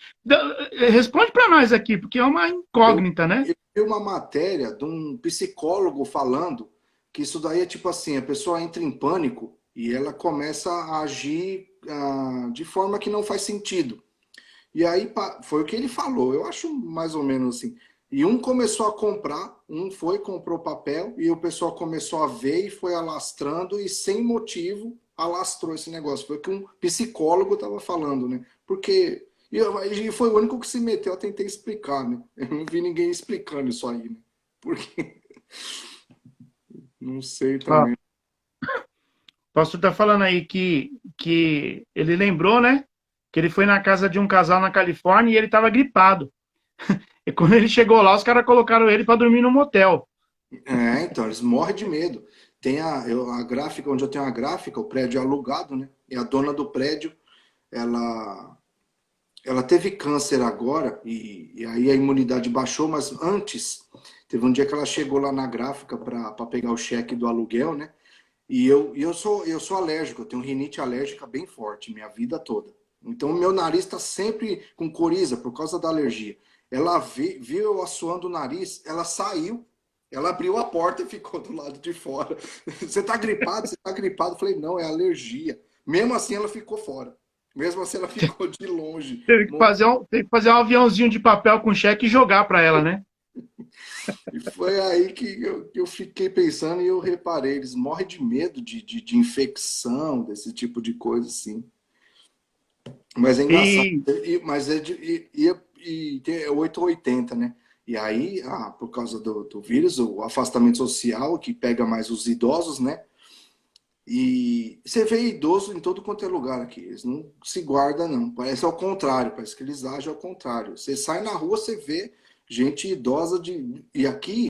Responde para nós aqui, porque é uma eu, incógnita, né? eu vi uma matéria de um psicólogo falando que isso daí é tipo assim, a pessoa entra em pânico e ela começa a agir de forma que não faz sentido. E aí foi o que ele falou, eu acho mais ou menos assim. E um começou a comprar, comprou papel, e o pessoal começou a ver e foi alastrando, e sem motivo alastrou esse negócio. Foi o que um psicólogo estava falando, né? Porque. E foi o único que se meteu, eu tentei explicar, né? Eu não vi ninguém explicando isso aí, né? Porque. Não sei Ó, também. o pastor tá falando aí que ele lembrou, né? Que ele foi na casa de um casal na Califórnia e ele estava gripado. E quando ele chegou lá, os caras colocaram ele para dormir no motel. Então, eles morrem de medo. Tem a gráfica, onde eu tenho a gráfica, o prédio é alugado, né? E a dona do prédio, ela ela teve câncer agora e aí a imunidade baixou, mas antes, teve um dia que ela chegou lá na gráfica para pegar o cheque do aluguel, né? E eu sou alérgico, eu tenho rinite alérgica bem forte, minha vida toda. Então, meu nariz está sempre com coriza por causa da alergia. Ela viu eu assoando o nariz, ela saiu, ela abriu a porta e ficou do lado de fora. Você está gripado? Você está gripado? Eu falei, não, é alergia. Mesmo assim, ela ficou fora. Mesmo assim, ela ficou de longe. Teve que fazer um aviãozinho de papel com cheque e jogar para ela, né? E foi aí que eu fiquei pensando e eu reparei, eles morrem de medo de infecção, desse tipo de coisa, assim. Mas é engraçado. E Mas é 8 ou 80, né? E aí, por causa do vírus, o afastamento social, que pega mais os idosos, né? E você vê idoso em todo quanto é lugar aqui. Eles não se guardam, não. Parece ao contrário, parece que eles agem ao contrário. Você sai na rua, você vê gente idosa de. E aqui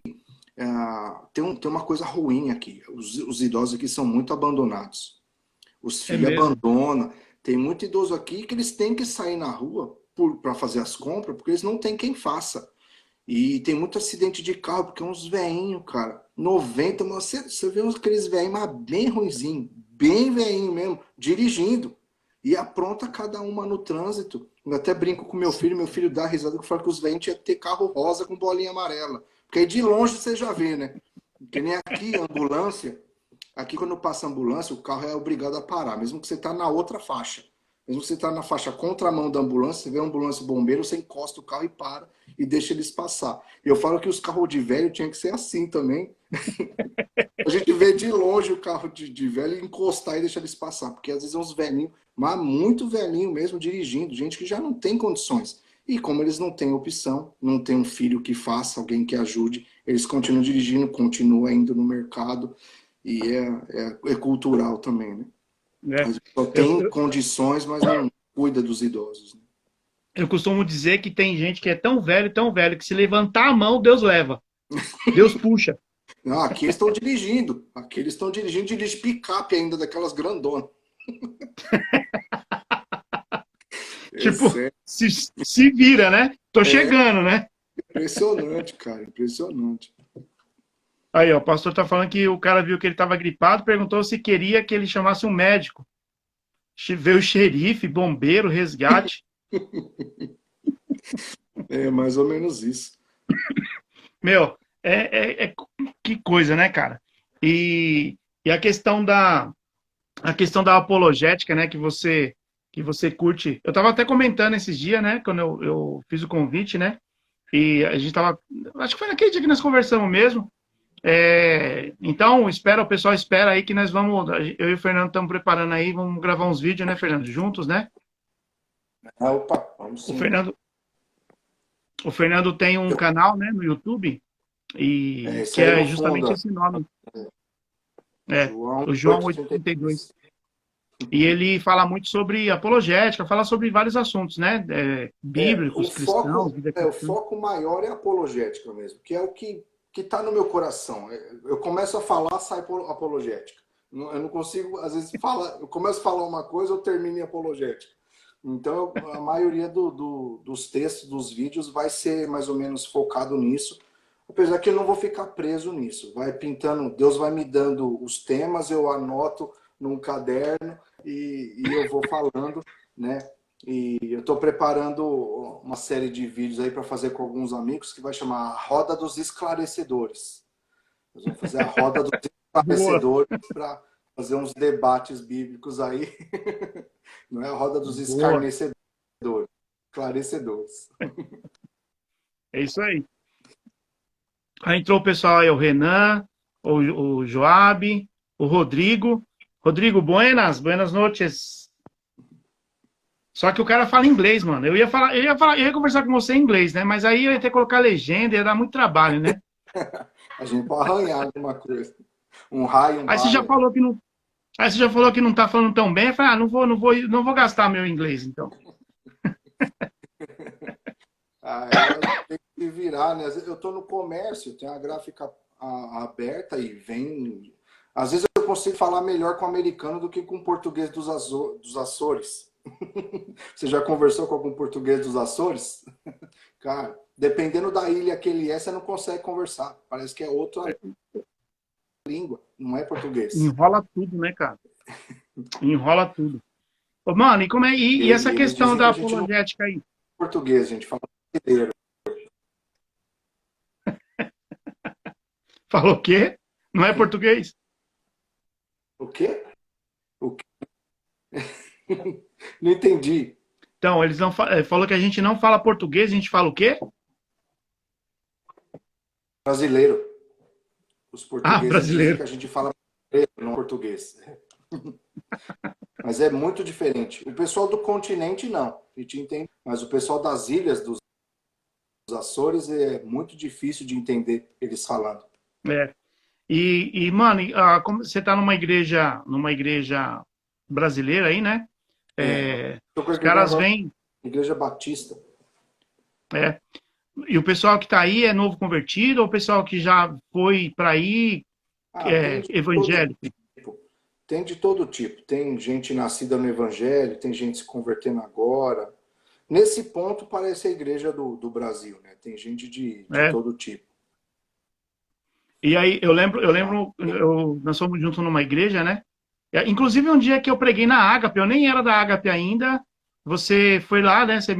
tem uma coisa ruim aqui. Os idosos aqui são muito abandonados. Os é filhos mesmo. abandonam. Tem muito idoso aqui que eles têm que sair na rua para fazer as compras, porque eles não têm quem faça. E tem muito acidente de carro, porque é uns veinhos, cara. 90, mas você vê aqueles veinhos, mas bem ruinzinho, bem veinho mesmo, dirigindo. E apronta cada uma no trânsito. Eu até brinco com meu filho dá risada que fala que os veinhos tinha que ter carro rosa com bolinha amarela. Porque aí de longe você já vê, né? Que nem aqui, ambulância. Aqui quando passa a ambulância, o carro é obrigado a parar, mesmo que você tá na outra faixa. Mesmo que você está na faixa contramão da ambulância, você vê a ambulância e bombeiro, você encosta o carro e para e deixa eles passar. Eu falo que os carros de velho tinham que ser assim também. A gente vê de longe o carro de velho e encostar e deixar eles passar, porque às vezes é uns velhinhos, mas muito velhinho mesmo dirigindo, gente que já não tem condições. E como eles não têm opção, não tem um filho que faça, alguém que ajude, eles continuam dirigindo, continuam indo no mercado e é cultural também, né? né? Só Eu, tem eu, condições, mas não cuida dos idosos, né? eu costumo dizer que tem gente que é tão velho, que se levantar a mão, Deus leva. Deus puxa. Ah, aqui eles estão dirigindo. Aqui eles estão dirigindo, dirige picape ainda, daquelas grandonas. É Tipo, sério, se vira, né? Tô é chegando, né? impressionante, cara, impressionante. Aí, ó, o pastor tá falando que o cara viu que ele tava gripado, perguntou se queria que ele chamasse um médico. Veio o xerife, bombeiro, resgate. É mais ou menos isso. Meu, que coisa, né, cara? E a questão da apologética, né, que você curte. Eu tava até comentando esses dias, né, quando eu fiz o convite, né? E a gente tava, acho que foi naquele dia que nós conversamos mesmo. Então, o pessoal espera aí que nós vamos, eu e o Fernando estamos preparando aí, vamos gravar uns vídeos, né, Fernando, juntos, né? Ah, opa, vamos O sim. Fernando, o Fernando tem um canal, né, no YouTube É, e esse que aí é no justamente fundo, esse nome, ó, é, João o João 832. 832. E ele fala muito sobre apologética, fala sobre vários assuntos, né? O Bíblicos, cristãos, vida o cristã. foco maior é a apologética mesmo, que é o que está no meu coração. Eu começo a falar, sai apologética. Eu não consigo, às vezes, falar, eu começo a falar uma coisa, eu termino em apologética. Então, a maioria dos textos, dos vídeos, vai ser mais ou menos focado nisso, apesar que eu não vou ficar preso nisso. Vai pintando, Deus vai me dando os temas, eu anoto num caderno e eu vou falando, né? E eu estou preparando uma série de vídeos aí para fazer com alguns amigos que vai chamar a Roda dos Esclarecedores. Nós vamos fazer a Roda dos Boa, Esclarecedores para fazer uns debates bíblicos aí. Não é a Roda dos boa. Escarnecedores, esclarecedores. É isso aí. Aí entrou o pessoal aí, o Renan, o Joab, o Rodrigo. Rodrigo, buenas noches. Só que o cara fala inglês, mano. Eu ia conversar com você em inglês, né? Mas aí eu ia ter que colocar legenda, ia dar muito trabalho, né? A gente pode arranhar alguma coisa. Um raio, um Aí você já baia. falou que não, aí você já falou que não tá falando tão bem. Eu falei, não vou gastar meu inglês, então. Aí a gente tem que se virar, né? Às vezes eu estou no comércio, tem a gráfica aberta e vem. Às vezes eu consigo falar melhor com o americano do que com o português dos Açores. Você já conversou com algum português dos Açores? Cara, dependendo da ilha que ele é, você não consegue conversar. Parece que é outra língua, não é português. Enrola tudo, né, cara? Enrola tudo. Ô, mano, e essa Eles questão dizem que da a gente não é apologética aí? português, a gente fala brasileiro. Falou o quê? Não é português? O quê? O quê? Não entendi. Então, eles não falou que a gente não fala português, a gente fala o quê? Brasileiro. Os Ah, portugueses dizem brasileiro. que a gente fala brasileiro, não português. Mas é muito diferente. O pessoal do continente não, a gente entende. Mas o pessoal das ilhas dos Açores é muito difícil de entender eles falando. É. Mano, como você tá numa igreja brasileira aí, né? É, estou com a Os igreja caras agora, vêm, Igreja Batista. é, e o pessoal que tá aí é novo convertido ou o pessoal que já foi para aí Ah, tem de todo evangélico? tipo. Tem de todo tipo. Tem gente nascida no Evangelho, tem gente se convertendo agora. Nesse ponto parece a igreja do Brasil, né? Tem gente de É. todo tipo. E aí nós fomos juntos numa igreja, né? Inclusive um dia que eu preguei na Ágape, eu nem era da Ágape ainda, você foi lá, né? Você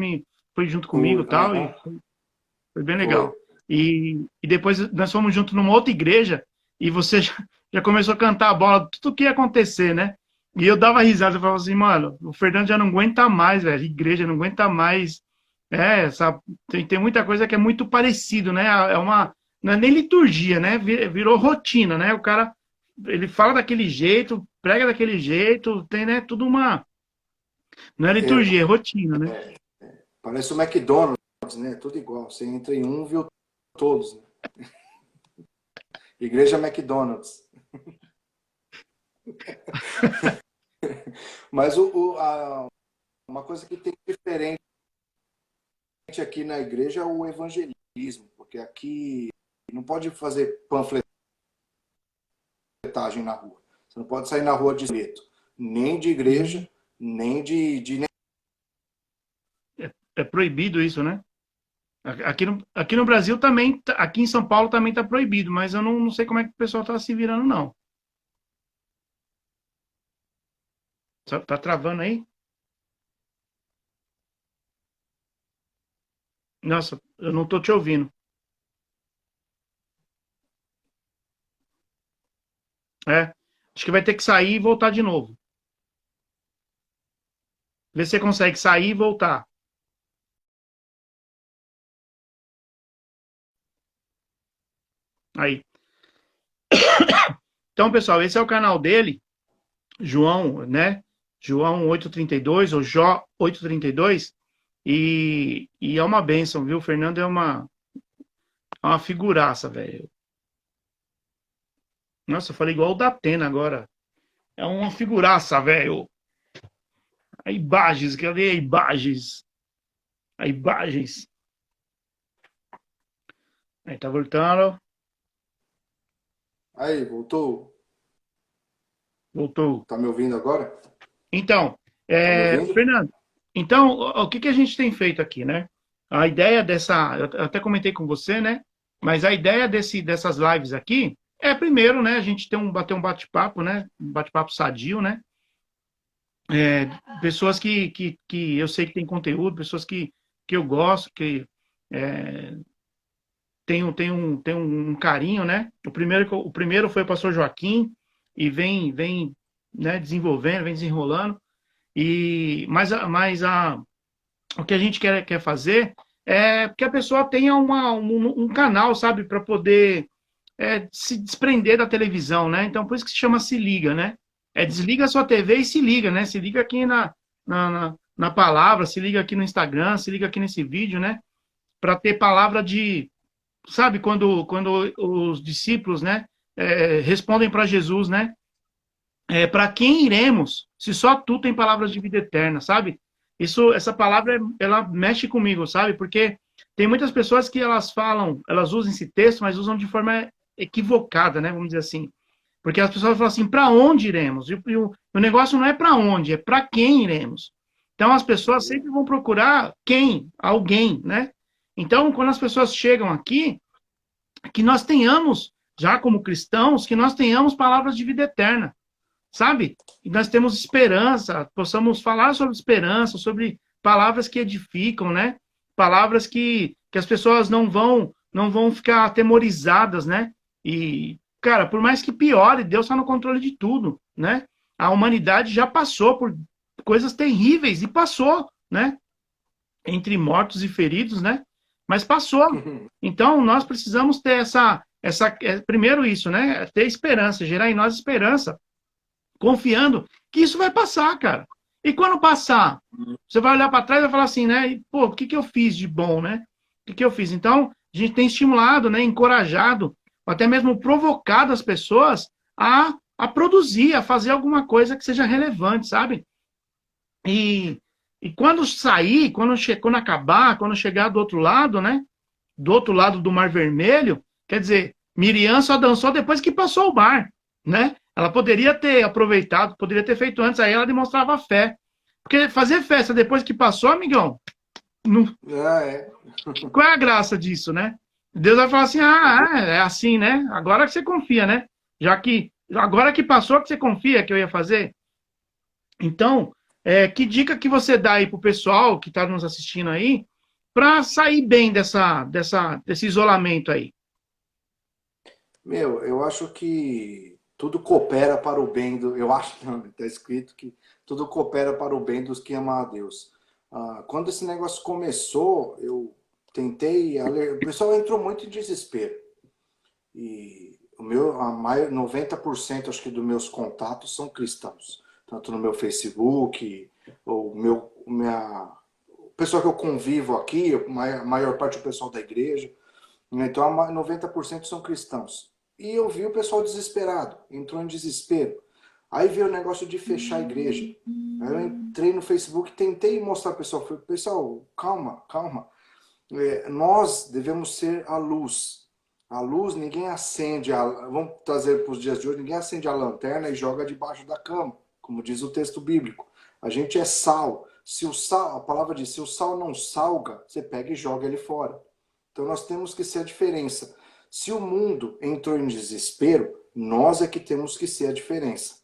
foi junto comigo Foi, e tal, e foi bem foi. legal. E depois nós fomos juntos numa outra igreja e você já começou a cantar a bola, tudo que ia acontecer, né? E eu dava risada, eu falava assim, mano, o Fernando já não aguenta mais, velho, igreja não aguenta mais. Tem muita coisa que é muito parecido, né? Não é nem liturgia, né? Virou rotina, né? O cara, ele fala daquele jeito, prega daquele jeito, tem, né? Tudo uma. Não é É, liturgia, é rotina, né? parece o McDonald's, né? Tudo igual. Você entra em um, viu todos. Né? Igreja McDonald's. Mas uma coisa que tem diferente aqui na igreja é o evangelismo, porque aqui não pode fazer panfletagem na rua. Você não pode sair na rua de leto, nem de igreja, nem de É proibido isso, né? Aqui no Brasil também, aqui em São Paulo também tá proibido, mas eu não sei como é que o pessoal tá se virando, não. Tá travando aí? Nossa, eu não tô te ouvindo. É, acho que vai ter que sair e voltar de novo. Vê se você consegue sair e voltar. Aí. Então, pessoal, esse é o canal dele, João, né? João 832 ou Jó 832. E é uma bênção, viu? O Fernando é uma figuraça, velho. Nossa, eu falei igual o da Atena agora. É uma figuraça, velho. A Ibages, cadê a Ibages? A Ibages. Aí tá voltando. Aí, voltou? Voltou. Tá me ouvindo agora? Então, Tá me ouvindo? Fernando, então, o que que a gente tem feito aqui, né? A ideia dessa, eu até comentei com você, né? Mas a ideia dessas lives aqui é, primeiro, né? A gente bater um bate-papo, né? Um bate-papo sadio, né? É, pessoas que eu sei que tem conteúdo, pessoas que eu gosto, que é, tem um carinho, né? O primeiro foi o pastor Joaquim, e vem né, desenvolvendo, vem desenrolando. O que a gente quer fazer é que a pessoa tenha um canal, sabe, para poder se desprender da televisão, né? Então, por isso que se chama Se Liga, né? Desliga a sua TV e se liga, né? Se liga aqui na palavra, se liga aqui no Instagram, se liga aqui nesse vídeo, né? Para ter palavra de, sabe, quando os discípulos, né, respondem para Jesus, né? Para quem iremos, se só tu tem palavras de vida eterna, sabe? Essa palavra, ela mexe comigo, sabe? Porque tem muitas pessoas que elas falam, elas usam esse texto, mas usam de forma equivocada, né? Vamos dizer assim. Porque as pessoas falam assim, para onde iremos? O negócio não é para onde, é para quem iremos. Então as pessoas sempre vão procurar quem, alguém, né? Então, quando as pessoas chegam aqui, que nós tenhamos, já como cristãos, que nós tenhamos palavras de vida eterna, sabe? E nós temos esperança, possamos falar sobre esperança, sobre palavras que edificam, né? Palavras que as pessoas não vão ficar atemorizadas, né? E, cara, por mais que piore, Deus está no controle de tudo, né? A humanidade já passou por coisas terríveis e passou, né? Entre mortos e feridos, né? Mas passou. Então, nós precisamos ter primeiro isso, né? Ter esperança, gerar em nós esperança, confiando que isso vai passar, cara. E quando passar, você vai olhar para trás e vai falar assim, né? E, pô, o que que eu fiz de bom, né? O que que eu fiz? Então, a gente tem estimulado, né? Encorajado, até mesmo provocado as pessoas a produzir, a fazer alguma coisa que seja relevante, sabe? E, e quando sair, quando acabar, quando chegar do outro lado, né? Do outro lado do Mar Vermelho, quer dizer, Miriam só dançou depois que passou o mar, né? Ela poderia ter aproveitado, poderia ter feito antes, aí ela demonstrava fé. Porque fazer festa depois que passou, amigão, não, Ah, é. qual é a graça disso, né? Deus vai falar assim, é assim, né? Agora que você confia, né? Já que, agora que passou que você confia que eu ia fazer. Então, que dica que você dá aí pro pessoal que está nos assistindo aí, para sair bem desse isolamento aí? Meu, eu acho que tudo coopera para o bem do... Eu acho que não, está escrito que tudo coopera para o bem dos que amam a Deus. Quando esse negócio começou, eu tentei... O pessoal entrou muito em desespero. E o meu, 90% acho que dos meus contatos são cristãos. Tanto no meu Facebook, o pessoal que eu convivo aqui, a maior parte do pessoal da igreja. Então, 90% são cristãos. E eu vi o pessoal desesperado, entrou em desespero. Aí veio o negócio de fechar a igreja. Aí eu entrei no Facebook, tentei mostrar ao pessoal, falei, pessoal, calma, calma. Nós devemos ser a luz. A luz, ninguém acende, vamos trazer para os dias de hoje, ninguém acende a lanterna e joga debaixo da cama, como diz o texto bíblico. A gente é sal. Se o sal, a palavra diz, se o sal não salga, você pega e joga ele fora. Então nós temos que ser a diferença. Se o mundo entrou em desespero, nós é que temos que ser a diferença.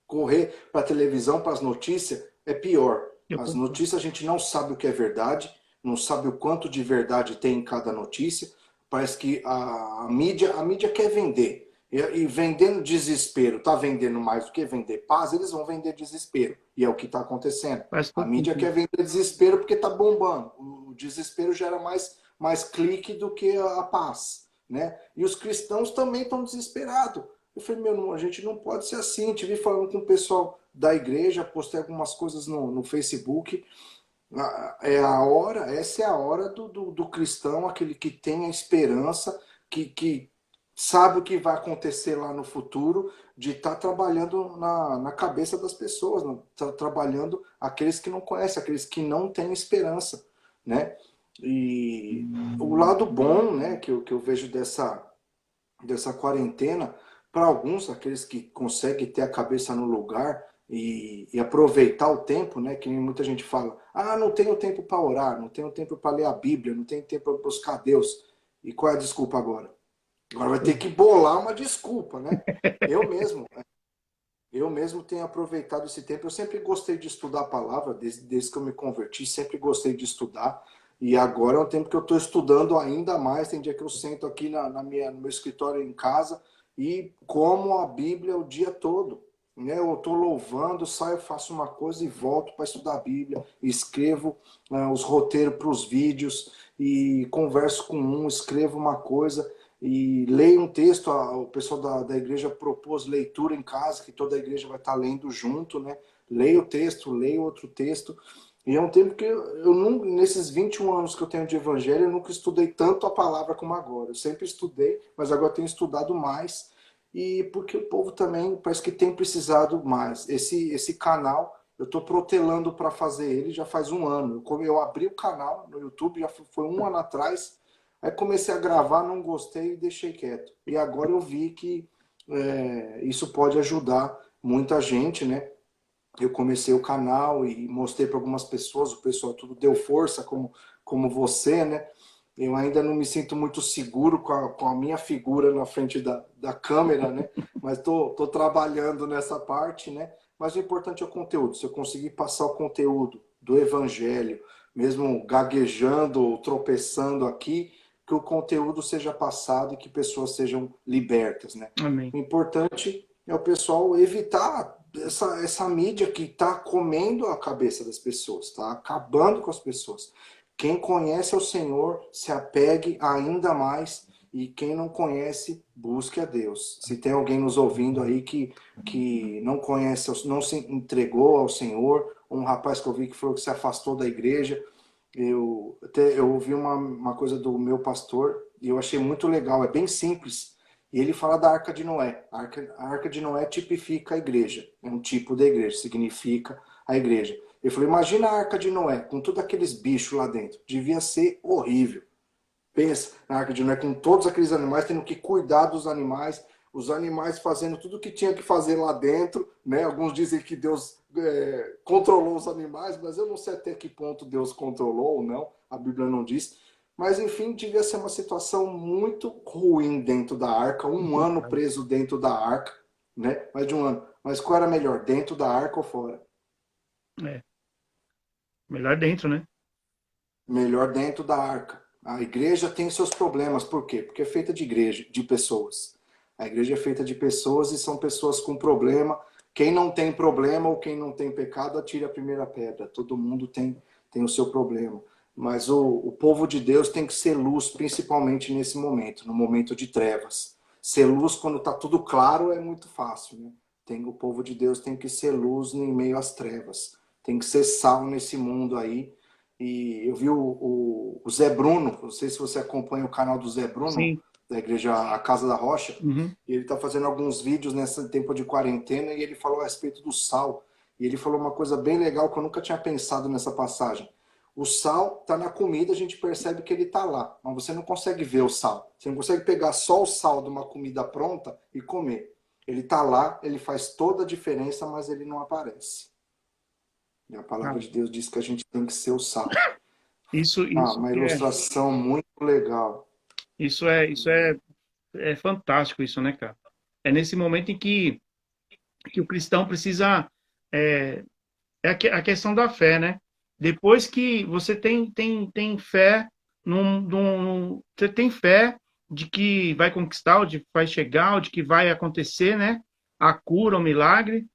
Correr para a televisão, para as notícias, é pior. As notícias a gente não sabe o que é verdade, não sabe o quanto de verdade tem em cada notícia. Parece que a mídia quer vender. E vendendo desespero, está vendendo mais do que vender paz, eles vão vender desespero. E é o que está acontecendo. A mídia quer vender desespero porque está bombando. O desespero gera mais clique do que a paz, né? E os cristãos também estão desesperados. Eu falei, meu, a gente não pode ser assim. Tive falando com o pessoal da igreja, postei algumas coisas no Facebook. Essa é a hora do cristão, aquele que tem a esperança, que sabe o que vai acontecer lá no futuro, de estar trabalhando na cabeça das pessoas, trabalhando aqueles que não conhecem, aqueles que não têm esperança, né? E o lado bom, né, que eu vejo dessa quarentena, para alguns, aqueles que conseguem ter a cabeça no lugar e aproveitar o tempo, né, que muita gente fala, não tenho tempo para orar, não tenho tempo para ler a Bíblia, não tenho tempo para buscar Deus. E qual é a desculpa agora? Agora vai ter que bolar uma desculpa, né? Eu mesmo tenho aproveitado esse tempo. Eu sempre gostei de estudar a palavra, desde que eu me converti, sempre gostei de estudar. E agora é um tempo que eu estou estudando ainda mais. Tem dia que eu sento aqui no meu escritório em casa e como a Bíblia o dia todo. Né? Eu estou louvando, saio, faço uma coisa e volto para estudar a Bíblia. Escrevo os roteiros para os vídeos e converso com escrevo uma coisa e leio um texto. O pessoal da igreja propôs leitura em casa, que toda a igreja vai estar lendo junto, né? Leio o texto, leio outro texto. E é um tempo que eu nunca, nesses 21 anos que eu tenho de evangelho, eu nunca estudei tanto a palavra como agora. Eu sempre estudei, mas agora tenho estudado mais. E porque o povo também parece que tem precisado mais. Esse canal, eu estou protelando para fazer ele já faz um ano. Eu abri o canal no YouTube, já foi um ano atrás. Aí comecei a gravar, não gostei e deixei quieto. E agora eu vi que isso pode ajudar muita gente, né? Eu comecei o canal e mostrei para algumas pessoas, o pessoal tudo deu força, como você, né? Eu ainda não me sinto muito seguro com a minha figura na frente da câmera, né? Mas tô trabalhando nessa parte, né? Mas o importante é o conteúdo. Se eu conseguir passar o conteúdo do evangelho, mesmo gaguejando ou tropeçando aqui, que o conteúdo seja passado e que pessoas sejam libertas, né? Amém. O importante é o pessoal evitar essa mídia que está comendo a cabeça das pessoas, está acabando com as pessoas. Quem conhece o Senhor, se apegue ainda mais, e quem não conhece, busque a Deus. Se tem alguém nos ouvindo aí que não conhece, não se entregou ao Senhor, um rapaz que eu vi que falou que se afastou da igreja, eu ouvi uma coisa do meu pastor e eu achei muito legal, é bem simples. E ele fala da Arca de Noé. A Arca de Noé tipifica a igreja, é um tipo da igreja, significa a igreja. Ele falou, imagina a Arca de Noé, com todos aqueles bichos lá dentro. Devia ser horrível. Pensa na Arca de Noé, com todos aqueles animais, tendo que cuidar dos animais, os animais fazendo tudo o que tinha que fazer lá dentro, né? Alguns dizem que Deus controlou os animais, mas eu não sei até que ponto Deus controlou ou não, a Bíblia não diz. Mas, enfim, devia ser uma situação muito ruim dentro da arca, um ano preso dentro da arca, né? Mais de um ano. Mas qual era melhor, dentro da arca ou fora? É. Melhor dentro, né? Melhor dentro da arca. A igreja tem seus problemas, por quê? Porque é feita de igreja, de pessoas. A igreja é feita de pessoas e são pessoas com problema. Quem não tem problema ou quem não tem pecado, atire a primeira pedra. Todo mundo tem o seu problema. Mas o povo de Deus tem que ser luz, principalmente nesse momento, no momento de trevas. Ser luz quando está tudo claro é muito fácil, né? O povo de Deus tem que ser luz em meio às trevas. Tem que ser sal nesse mundo aí. E eu vi o Zé Bruno, não sei se você acompanha o canal do Zé Bruno, Sim. da igreja A Casa da Rocha, Uhum. e ele está fazendo alguns vídeos nesse tempo de quarentena e ele falou a respeito do sal. E ele falou uma coisa bem legal que eu nunca tinha pensado nessa passagem. O sal está na comida, a gente percebe que ele está lá, mas você não consegue ver o sal. Você não consegue pegar só o sal de uma comida pronta e comer. Ele está lá, ele faz toda a diferença, mas ele não aparece. E a palavra de Deus diz que a gente tem que ser o sal. Isso Uma ilustração muito legal. é fantástico isso, né, cara? É nesse momento em que o cristão precisa... É a questão da fé, né? Depois que você tem fé, você tem fé de que vai conquistar, ou de que vai chegar, ou de que vai acontecer, né? A cura, o milagre.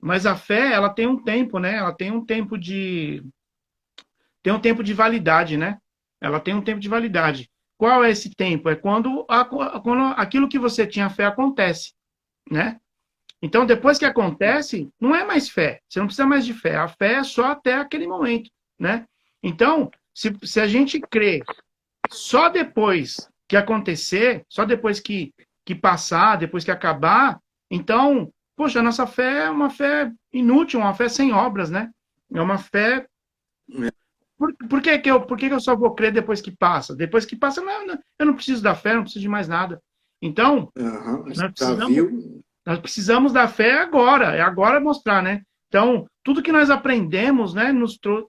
Mas a fé, ela tem um tempo, né? Ela tem um tempo de validade, né? Ela tem um tempo de validade. Qual é esse tempo? É quando aquilo que você tinha fé acontece, né? Então, depois que acontece, não é mais fé. Você não precisa mais de fé. A fé é só até aquele momento, né? Então, se a gente crê só depois que acontecer, só depois que passar, depois que acabar, então, poxa, a nossa fé é uma fé inútil, uma fé sem obras, né? É uma fé... Por que eu só vou crer depois que passa? Depois que passa, eu não preciso da fé, não preciso de mais nada. Então, nós precisamos da fé agora, é agora mostrar, né? Então, tudo que nós aprendemos, né,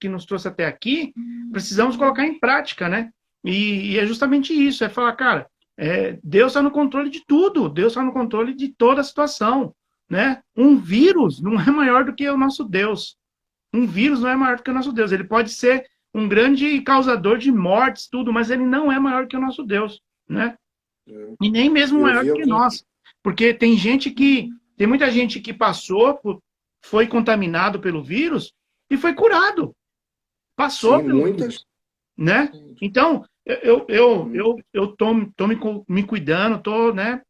que nos trouxe até aqui, precisamos colocar em prática, né? E é justamente isso, é falar, cara, Deus está no controle de tudo, Deus está no controle de toda a situação, né? Um vírus não é maior do que o nosso Deus. Um vírus não é maior do que o nosso Deus. Ele pode ser um grande causador de mortes, tudo, mas ele não é maior que o nosso Deus, né? E nem mesmo maior que nós. Porque tem muita gente que passou, foi contaminado pelo vírus e foi curado. Passou Sim, pelo vírus, né? Então, eu tô me cuidando, tô, né,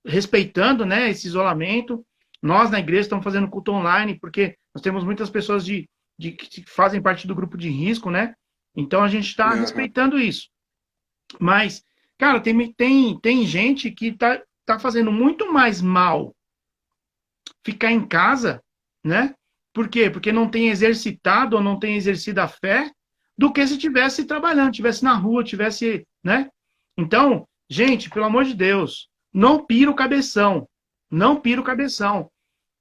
respeitando, né, esse isolamento. Nós, na igreja, estamos fazendo culto online, porque nós temos muitas pessoas que fazem parte do grupo de risco, né? Então, a gente está respeitando isso. Mas, cara, tem gente que tá fazendo muito mais mal ficar em casa, né? Por quê? Porque não tem exercitado ou não tem exercido a fé do que se tivesse trabalhando, tivesse na rua, tivesse, né? Então, gente, pelo amor de Deus, não pira o cabeção. Não pira o cabeção.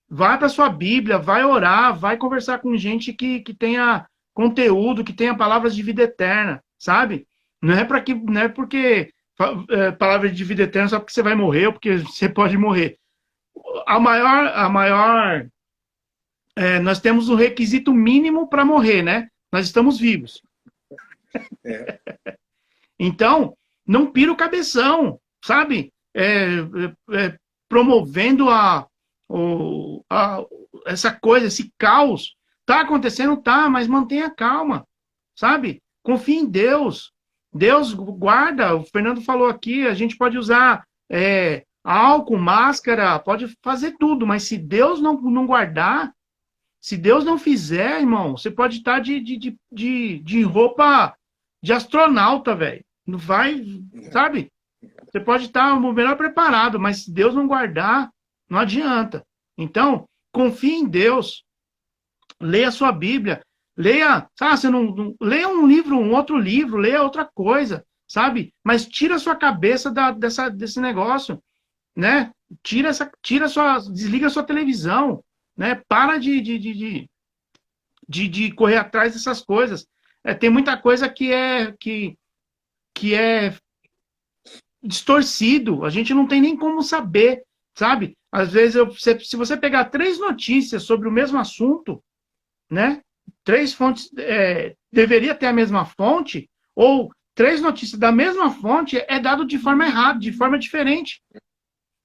Vai para sua Bíblia, vai orar, vai conversar com gente que tenha conteúdo, que tenha palavras de vida eterna, sabe? Não é porque palavra de vida eterna só porque você vai morrer ou porque você pode morrer. Nós temos um requisito mínimo para morrer, né? Nós estamos vivos. Então, não pira o cabeção, sabe? Promovendo essa coisa, esse caos. Tá acontecendo, tá, mas mantenha calma, sabe? Confie em Deus. Deus guarda, o Fernando falou aqui, a gente pode usar álcool, máscara, pode fazer tudo, mas se Deus não guardar, se Deus não fizer, irmão, você pode estar de roupa de astronauta, velho. Não vai, sabe? Você pode estar o melhor preparado, mas se Deus não guardar, não adianta. Então, confie em Deus. Leia a sua Bíblia. Leia, sabe, leia um livro, um outro livro, leia outra coisa, sabe? Mas tira a sua cabeça desse negócio, né? Desliga a sua televisão, né? Para de correr atrás dessas coisas. Tem muita coisa que é distorcido. A gente não tem nem como saber, sabe? Às vezes, se você pegar 3 notícias sobre o mesmo assunto, né? 3 fontes, deveria ter a mesma fonte, ou três notícias da mesma fonte é dado de forma errada, de forma diferente.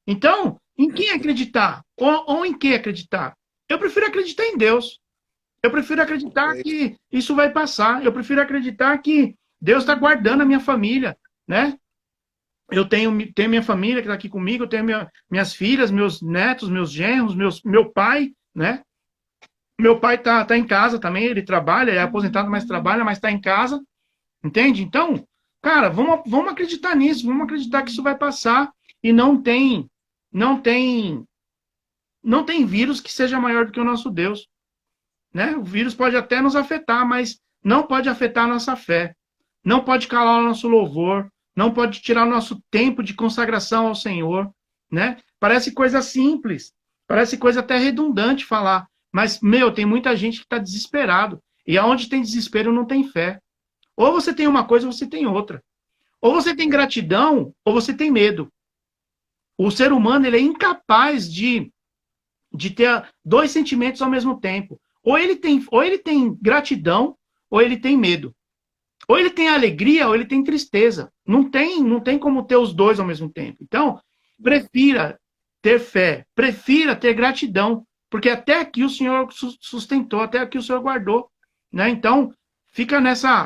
Então, em quem acreditar? Ou em que acreditar? Eu prefiro acreditar em Deus. Eu prefiro acreditar que isso vai passar. Eu prefiro acreditar que Deus está guardando a minha família, né? Eu tenho minha família que está aqui comigo, eu tenho minhas filhas, meus netos, meus genros, meu pai, né? Meu pai tá em casa também, ele trabalha, é aposentado, mas trabalha, mas está em casa, entende? Então, cara, vamos acreditar nisso, vamos acreditar que isso vai passar e não tem, não tem vírus que seja maior do que o nosso Deus, né? O vírus pode até nos afetar, mas não pode afetar a nossa fé, não pode calar o nosso louvor, não pode tirar o nosso tempo de consagração ao Senhor, né? Parece coisa simples, parece coisa até redundante falar, mas, meu, tem muita gente que está desesperado, e aonde tem desespero não tem fé. Ou você tem uma coisa ou você tem outra. Ou você tem gratidão ou você tem medo. O ser humano ele é incapaz de ter dois sentimentos ao mesmo tempo. Ou ele tem gratidão, ou ele tem medo. Ou ele tem alegria, ou ele tem tristeza. Não tem como ter os dois ao mesmo tempo. Então, prefira ter fé, prefira ter gratidão, porque até aqui o Senhor sustentou, até aqui o Senhor guardou, né? Então, fica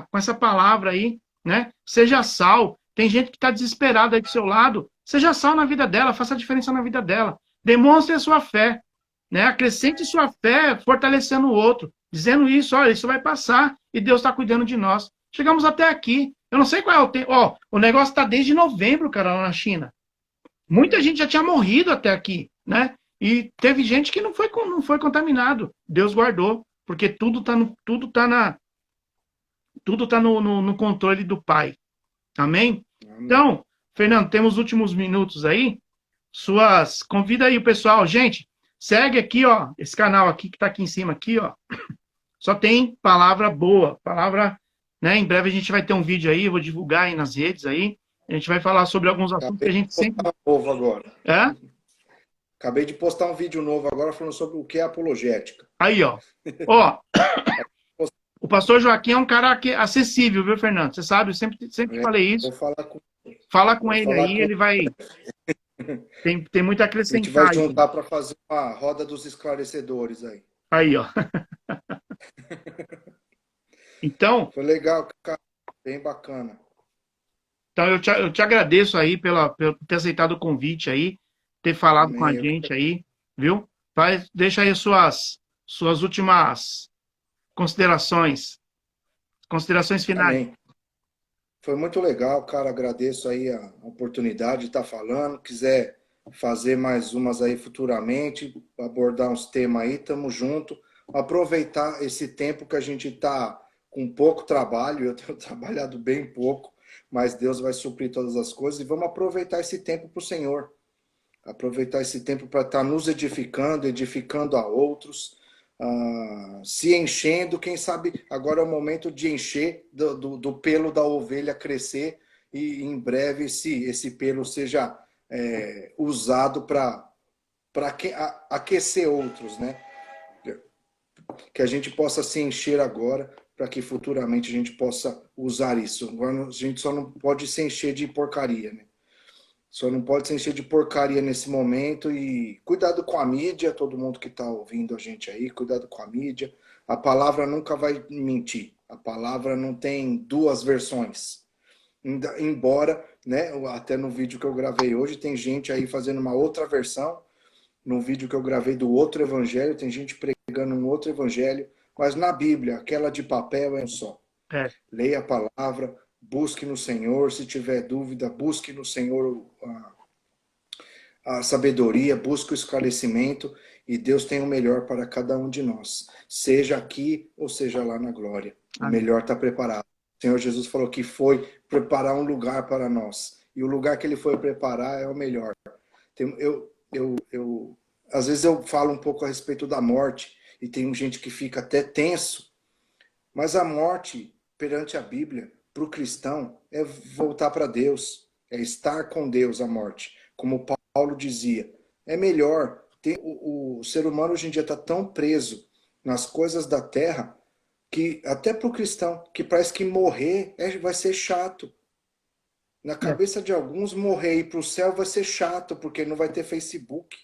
com essa palavra aí, né? Seja sal. Tem gente que está desesperada aí do seu lado. Seja sal na vida dela, faça a diferença na vida dela. Demonstre a sua fé, né? Acrescente sua fé, fortalecendo o outro, dizendo isso, olha, isso vai passar e Deus está cuidando de nós. Chegamos até aqui. Eu não sei qual é o tempo. Ó, o negócio está desde novembro, cara, lá na China. Muita gente já tinha morrido até aqui, né? E teve gente que não foi contaminado. Deus guardou, porque tudo tá no controle do Pai. Amém? Então, Fernando, temos últimos minutos aí. Convida aí o pessoal. Gente, segue aqui, ó, esse canal aqui que tá aqui em cima, aqui, ó. Só tem palavra boa, palavra, né? Em breve a gente vai ter um vídeo aí, eu vou divulgar aí nas redes aí. A gente vai falar sobre alguns assuntos que a gente sempre... Novo agora. É? Acabei de postar um vídeo novo agora falando sobre o que é apologética. Aí, ó. Ó, o pastor Joaquim é um cara acessível, viu, Fernando? Você sabe, eu sempre falei isso. Vou falar com Fala com ele aí, ele vai... Tem muito a A gente acrescentar. vai juntar para fazer uma roda dos esclarecedores aí. Aí, ó. Então... Foi legal, cara. Bem bacana. Então, eu te agradeço aí por ter aceitado o convite aí, ter falado com a gente aí, viu? Deixa aí suas últimas considerações finais. Amém. Foi muito legal, cara. Agradeço aí a oportunidade de estar falando. Quiser fazer mais umas aí futuramente, abordar uns temas aí, tamo junto. Aproveitar esse tempo que a gente está com pouco trabalho, eu tenho trabalhado bem pouco, mas Deus vai suprir todas as coisas, e vamos aproveitar esse tempo para o Senhor. Aproveitar esse tempo para estar nos edificando, edificando a outros, se enchendo. Quem sabe agora é o momento de encher do pelo da ovelha crescer, e em breve esse pelo seja usado para aquecer outros, né? Que a gente possa se encher agora, para que futuramente a gente possa usar isso. Agora a gente só não pode se encher de porcaria, né? Só não pode se encher de porcaria nesse momento. E cuidado com a mídia, todo mundo que está ouvindo a gente aí, cuidado com a mídia. A palavra nunca vai mentir. A palavra não tem duas versões. Embora, né, até no vídeo que eu gravei hoje, tem gente aí fazendo uma outra versão. No vídeo que eu gravei do outro evangelho, tem gente pregando um outro evangelho. Mas na Bíblia, aquela de papel é um só. Leia a palavra, busque no Senhor. Se tiver dúvida, busque no Senhor a sabedoria, busque o esclarecimento, e Deus tem o melhor para cada um de nós. Seja aqui ou seja lá na glória. O melhor está preparado. O Senhor Jesus falou que foi preparar um lugar para nós. E o lugar que Ele foi preparar é o melhor. Às vezes eu falo um pouco a respeito da morte, e tem gente que fica até tenso, mas a morte perante a Bíblia, para o cristão, é voltar para Deus, é estar com Deus. A morte, como Paulo dizia, é melhor. O ser humano hoje em dia está tão preso nas coisas da terra, que até para o cristão, que parece que morrer vai ser chato. Na cabeça de alguns, morrer e ir para o céu vai ser chato, porque não vai ter Facebook.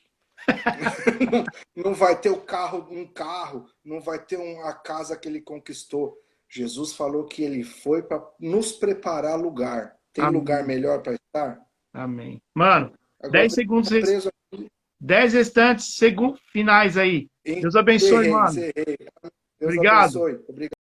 Não vai ter um carro, não vai ter a casa que ele conquistou. Jesus falou que ele foi para nos preparar lugar. Tem lugar Amém. melhor para estar? Amém. Mano, Agora 10 você segundos, está preso aqui. 10 restantes, finais aí. Deus abençoe, mano. Encerrei. Deus Obrigado. abençoe. Obrigado.